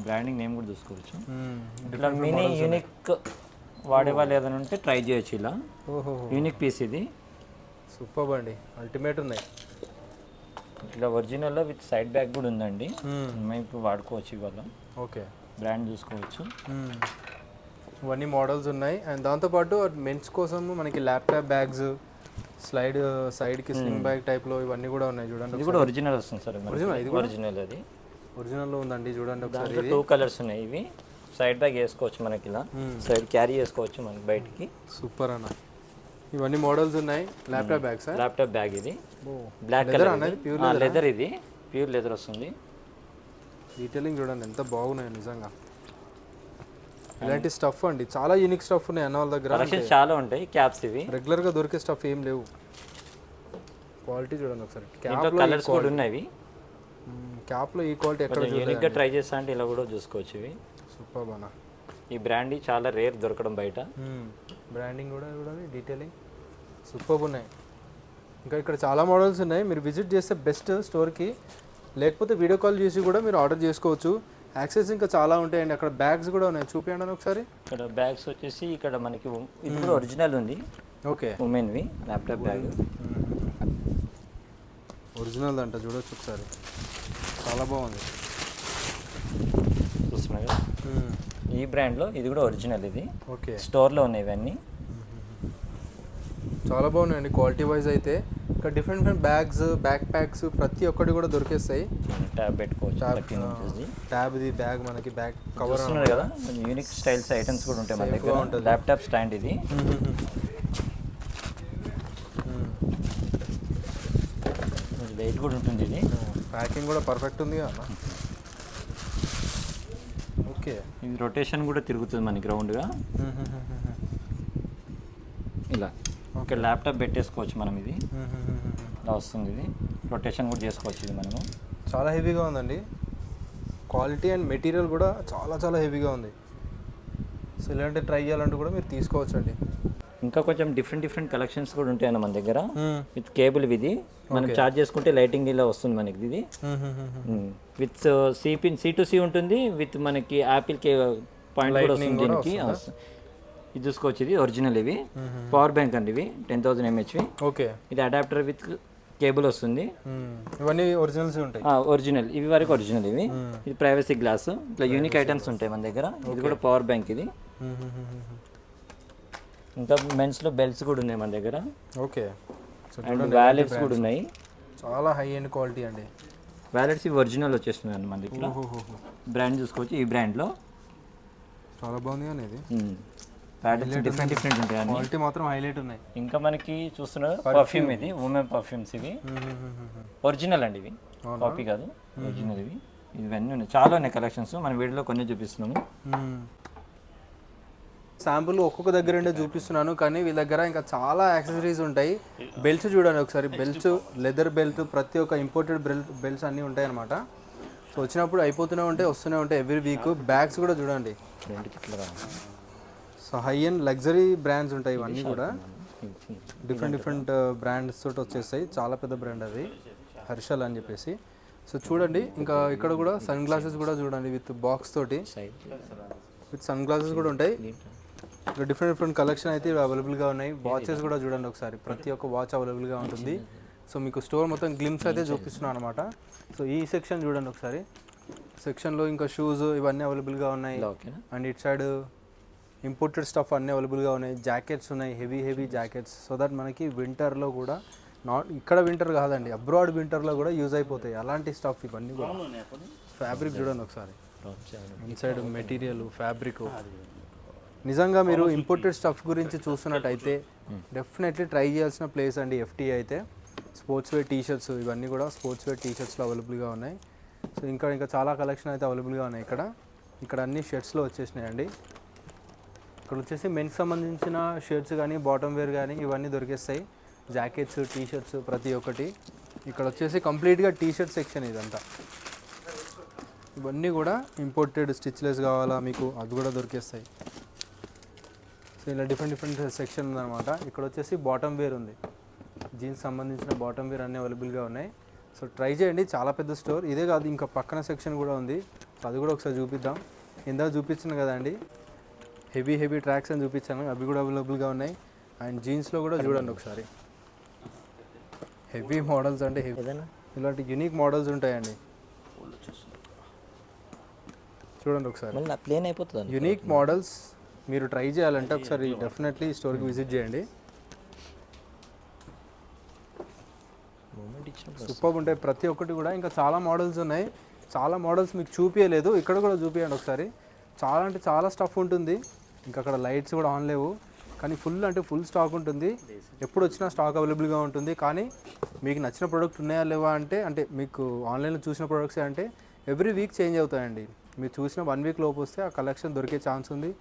బ్రాండింగ్ నేమ్ కూడా చూసుకోవచ్చు. ఇట్లా మినీ యూనిక్ వాడే వాళ్ళు ఏదైనా ఉంటే ట్రై చేయొచ్చు. ఇలా యూనిక్ పీస్ ఇది, సూపర్ అండి, అల్టిమేట్ ఉన్నాయి. ఇట్లా ఒరిజినల్లో విత్ సైడ్ బ్యాగ్ కూడా ఉందండి, మేము ఇప్పుడు వాడుకోవచ్చు ఇవాళ. ఓకే, బ్రాండ్ చూసుకోవచ్చు. ఇవన్నీ మోడల్స్ ఉన్నాయి. అండ్ దాంతోపాటు మెన్స్ కోసం మనకి ల్యాప్టాప్ బ్యాగ్స్, సైడ్కి స్లింగ్ బ్యాగ్ టైప్లో ఇవన్నీ కూడా ఉన్నాయి చూడండి. ఇది కూడా ఒరిజినల్ వస్తుంది సార్, ఒరిజినల్. ఇది ఒరిజినల్, అది ఒరిజినల్లో ఉందండి చూడండి ఒకసారి. 2 కలర్స్ ఉన్నాయి. ఇవి సైడ్ బ్యాగ్ వేసుకోవచ్చు మనకి, ఇలా సైడ్ క్యారీ చేసుకోవచ్చు మనకి బయటికి. సూపర్ అన్న, ఇవన్నీ మోడల్స్ ఉన్నాయి. ల్యాప్టాప్ బ్యాగ్స్, ల్యాప్టాప్ బ్యాగ్ ఇది బ్లాక్ కలర్ అనేది, ప్యూర్ లెదర్. ఇది ప్యూర్ లెదర్ వస్తుంది. డీటెయిలింగ్ చూడండి ఎంత బాగున్నాయి నిజంగా. ఇలాంటి స్టఫ్ అండి, చాలా యూనిక్ స్టఫ్ ఉన్నాయి అన్న వాళ్ళ దగ్గర. కలెక్షన్స్ చాలా ఉంటాయి. క్యాప్స్ ఇవి రెగ్యులర్గా దొరికే స్టఫ్ ఏం లేవు. క్వాలిటీ చూడండి ఒకసారి. కలర్స్ కూడా ఉన్నాయి. క్యాప్లో ఈ క్వాలిటీ ఎక్కడ యూనిక్గా ట్రై చేస్తా అంటే ఇలా కూడా చూసుకోవచ్చు. ఇవి సూపర్ అన్న. ఈ బ్రాండ్ చాలా రేర్ దొరకడం బయట. బ్రాండింగ్ కూడా చూడండి, డీటెయిలింగ్ సూపర్ ఉన్నాయి. ఇంకా ఇక్కడ చాలా మోడల్స్ ఉన్నాయి, మీరు విజిట్ చేస్తే బెస్ట్ స్టోర్కి. లేకపోతే వీడియో కాల్ చేసి కూడా మీరు ఆర్డర్ చేసుకోవచ్చు. యాక్సెస్ ఇంకా చాలా ఉంటాయండి. అక్కడ బ్యాగ్స్ కూడా ఉన్నాయి, చూపించండి ఒకసారి. ఇక్కడ బ్యాగ్స్ వచ్చేసి ఇక్కడ మనకి ఇది కూడా ఒరిజినల్ ఉంది. ఓకే, ఉమెన్వి ల్యాప్టాప్ బ్యాగ్ ఒరిజినల్ అంట, చూడొచ్చు ఒకసారి. చాలా బాగుంది, చూస్తున్నారు కదా. ఈ బ్రాండ్లో ఇది కూడా ఒరిజినల్. ఇది ఓకే, స్టోర్లో ఉన్నాయి ఇవన్నీ. చాలా బాగున్నాయండి క్వాలిటీ వైజ్ అయితే. ఇంకా డిఫరెంట్ బ్యాగ్స్, బ్యాక్ ప్యాక్స్ ప్రతి ఒక్కటి కూడా దొరికేస్తాయి. ట్యాబ్ పెట్టుకోవచ్చు 13 ఇంచెస్ది. ట్యాబ్ ఇది బ్యాగ్ మనకి బ్యాక్ కవర్ చూస్తున్నారు కదా, యూనిక్ స్టైల్స్ ఐటమ్స్ కూడా ఉంటాయి మన దగ్గర. ల్యాప్టాప్ స్టాండ్ ఇది. వెయిట్ కూడా ఉంటుంది ఇది. ప్యాకింగ్ కూడా పర్ఫెక్ట్ ఉంది కదా. ఓకే, ఇది రొటేషన్ కూడా తిరుగుతుంది మనకి రౌండ్గా ఇలా. ఓకే, ల్యాప్టాప్ పెట్టేసుకోవచ్చు మనం. ఇది ఇలా వస్తుంది. ఇది రొటేషన్ కూడా చేసుకోవచ్చు. ఇది మనము చాలా హెవీగా ఉందండి. క్వాలిటీ అండ్ మెటీరియల్ కూడా చాలా హెవీగా ఉంది. సో ఇలాంటి ట్రై చేయాలంటే కూడా మీరు తీసుకోవచ్చు అండి. ఇంకా కొంచెం డిఫరెంట్ కలెక్షన్స్ కూడా ఉంటాయన్న మన దగ్గర. విత్ కేబుల్ ఇది మనం చార్జ్ చేసుకుంటే లైటింగ్ ఇలా వస్తుంది మనకి. ఇది విత్ C2C ఉంటుంది. విత్ మనకి యాపిల్ పాయింట్ కూడా వస్తుంది దీనికి. ఇది చూసుకోవచ్చు. ఇది ఒరిజినల్. ఇవి పవర్ బ్యాంక్ అండి. ఇవి 10,000 mAh. ఓకే, ఇది అడాప్టర్ విత్ కేబుల్ వస్తుంది. ఇవన్నీ ఒరిజినల్స్ ఉంటాయి. ఒరిజినల్ ఇవి వరకు ఒరిజినల్. ఇవి ఇది ప్రైవసీ గ్లాస్. ఇట్లా యూనిక్ ఐటమ్స్ ఉంటాయి మన దగ్గర. ఇది కూడా పవర్ బ్యాంక్. ఇది ఇంకా మెన్స్లో బెల్ట్స్ కూడా ఉన్నాయి మన దగ్గర. ఓకే, అండ్ వ్యాలెట్స్ కూడా ఉన్నాయి. చాలా హై ఎండ్ క్వాలిటీ అండి. వ్యాలెట్స్ ఇవి ఒరిజినల్ వచ్చేస్తున్నాయి అండి మన దగ్గర. బ్రాండ్ చూసుకోవచ్చు. ఈ బ్రాండ్లో చాలా బాగుంది కానీ ఇది ప్యాటర్న్స్ డిఫరెంట్ ఉంటాయి. క్వాలిటీ మాత్రం హైలైట్ ఉన్నాయి. ఇంకా మనకి చూస్తున్నారు పర్ఫ్యూమ్. ఇది ఉమెన్ పర్ఫ్యూమ్స్. ఇవి ఒరిజినల్ అండి. ఇవి కాపీ కాదు, ఒరిజినల్. ఇవన్నీ ఉన్నాయి. చాలా ఉన్నాయి కలెక్షన్స్. మన వీడియోలో కొన్ని చూపిస్తున్నాము. శాంపుల్ ఒక్కొక్క దగ్గర ఉండే చూపిస్తున్నాను, కానీ వీళ్ళ దగ్గర ఇంకా చాలా యాక్సెసరీస్ ఉంటాయి. బెల్ట్స్ చూడండి ఒకసారి. బెల్ట్స్, లెదర్ బెల్ట్, ప్రతి ఒక్క ఇంపోర్టెడ్ బెల్ట్స్ అన్నీ ఉంటాయి అన్నమాట. సో వచ్చినప్పుడు అయిపోతూనే ఉంటాయి, వస్తూనే ఉంటాయి ఎవ్రీ వీక్. బ్యాగ్స్ కూడా చూడండి. So high and luxury brands ఉంటాయి ఇవన్నీ కూడా. డిఫరెంట్ బ్రాండ్స్ తోటి వచ్చేస్తాయి. చాలా పెద్ద బ్రాండ్ అది, హర్షల్ అని చెప్పేసి. సో చూడండి, ఇంకా ఇక్కడ కూడా సన్ గ్లాసెస్ కూడా చూడండి విత్ బాక్స్ తోటి. విత్ సన్ గ్లాసెస్ కూడా ఉంటాయి. ఇక్కడ డిఫరెంట్ కలెక్షన్ అయితే అవైలబుల్గా ఉన్నాయి. వాచెస్ కూడా చూడండి ఒకసారి. ప్రతి ఒక్క వాచ్ అవైలబుల్గా ఉంటుంది. సో మీకు స్టోర్ మొత్తం గ్లిమ్స్ అయితే చూపిస్తున్నాను అనమాట. సో ఈ సెక్షన్ చూడండి ఒకసారి. సెక్షన్లో ఇంకా షూస్ ఇవన్నీ అవైలబుల్గా ఉన్నాయి. And it side imported stuff అన్నీ అవైలబుల్గా ఉన్నాయి. జాకెట్స్ ఉన్నాయి, హెవీ జాకెట్స్. సో దట్ మనకి వింటర్లో కూడా, ఇక్కడ వింటర్ కాదండి, అబ్రాడ్ వింటర్లో కూడా యూజ్ అయిపోతాయి అలాంటి స్టఫ్ ఇవన్నీ కూడా. ఫ్యాబ్రిక్ చూడండి ఒకసారి. Inside material, fabric. నిజంగా మీరు ఇంపోర్టెడ్ స్టఫ్ గురించి చూస్తున్నట్టయితే డెఫినెట్లీ ట్రై చేయాల్సిన ప్లేస్ అండి FT అయితే. స్పోర్ట్స్ వేర్ టీషర్ట్స్ ఇవన్నీ కూడా స్పోర్ట్స్ వేర్ టీషర్ట్స్లో అవైలబుల్గా ఉన్నాయి. సో ఇంకా చాలా కలెక్షన్ అయితే అవైలబుల్గా ఉన్నాయి ఇక్కడ అన్ని షర్ట్స్లో వచ్చేసినాయండి. ఇక్కడ వచ్చేసి మెన్స్ సంబంధించిన షర్ట్స్ కానీ, బాటమ్ వేర్ కానీ ఇవన్నీ దొరికేస్తాయి. జాకెట్స్, టీషర్ట్స్ ప్రతి ఒక్కటి. ఇక్కడ వచ్చేసి కంప్లీట్గా టీషర్ట్ సెక్షన్ ఇదంతా. ఇవన్నీ కూడా ఇంపోర్టెడ్ స్టిచ్లెస్ కావాలా మీకు, అది కూడా దొరికేస్తాయి. సో ఇలా డిఫరెంట్ సెక్షన్ ఉందన్నమాట. ఇక్కడ వచ్చేసి బాటమ్ వేర్ ఉంది. జీన్స్ సంబంధించిన బాటమ్ వేర్ అన్నీ అవైలబుల్గా ఉన్నాయి. సో ట్రై చేయండి. చాలా పెద్ద స్టోర్. ఇదే కాదు, ఇంకా పక్కన సెక్షన్ కూడా ఉంది. సో అది కూడా ఒకసారి చూపిద్దాం. ఇందాక చూపించాను కదండి, హెవీ ట్రాక్స్ అని చూపించాను, అవి కూడా అవైలబుల్గా ఉన్నాయి. అండ్ జీన్స్లో కూడా చూడండి ఒకసారి. హెవీ మోడల్స్ అంటే ఇలాంటి యూనిక్ మోడల్స్ ఉంటాయండి. చూడండి ఒకసారి. ప్లేన్ అయిపోతుంది. యూనిక్ మోడల్స్ మీరు ట్రై చేయాలంటే ఒకసారి డెఫినెట్లీ స్టోర్కి విజిట్ చేయండి. సూపర్ ఉంటాయి ప్రతి ఒక్కటి కూడా. ఇంకా చాలా మోడల్స్ ఉన్నాయి. చాలా మోడల్స్ మీకు చూపించలేదు, ఇక్కడ కూడా చూపించండి ఒకసారి. చాలా స్టఫ్ ఉంటుంది. ఇంకా అక్కడ లైట్స్ కూడా ఆన్ లేవు, కానీ ఫుల్ స్టాక్ ఉంటుంది. ఎప్పుడు వచ్చినా స్టాక్ అవైలబుల్గా ఉంటుంది. కానీ మీకు నచ్చిన ప్రోడక్ట్ ఉన్నాయా లేవా అంటే మీకు ఆన్లైన్లో చూసిన ప్రోడక్ట్స్ అంటే ఎవ్రీ వీక్ చేంజ్ అవుతాయండి. మీరు చూసిన 1 వీక్ లోపు వస్తే ఆ కలెక్షన్ దొరికే ఛాన్స్ ఉంది.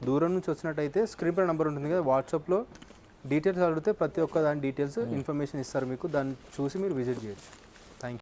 దూరం నుంచి వచ్చినట్టయితే స్క్రీన్ పై నెంబర్ ఉంటుంది కదా, వాట్సాప్లో డీటెయిల్స్ అడిగితే ప్రతి ఒక్క దాని డీటెయిల్స్ ఇన్ఫర్మేషన్ ఇస్తారు మీకు. దాన్ని చూసి మీరు విజిట్ చేయొచ్చు.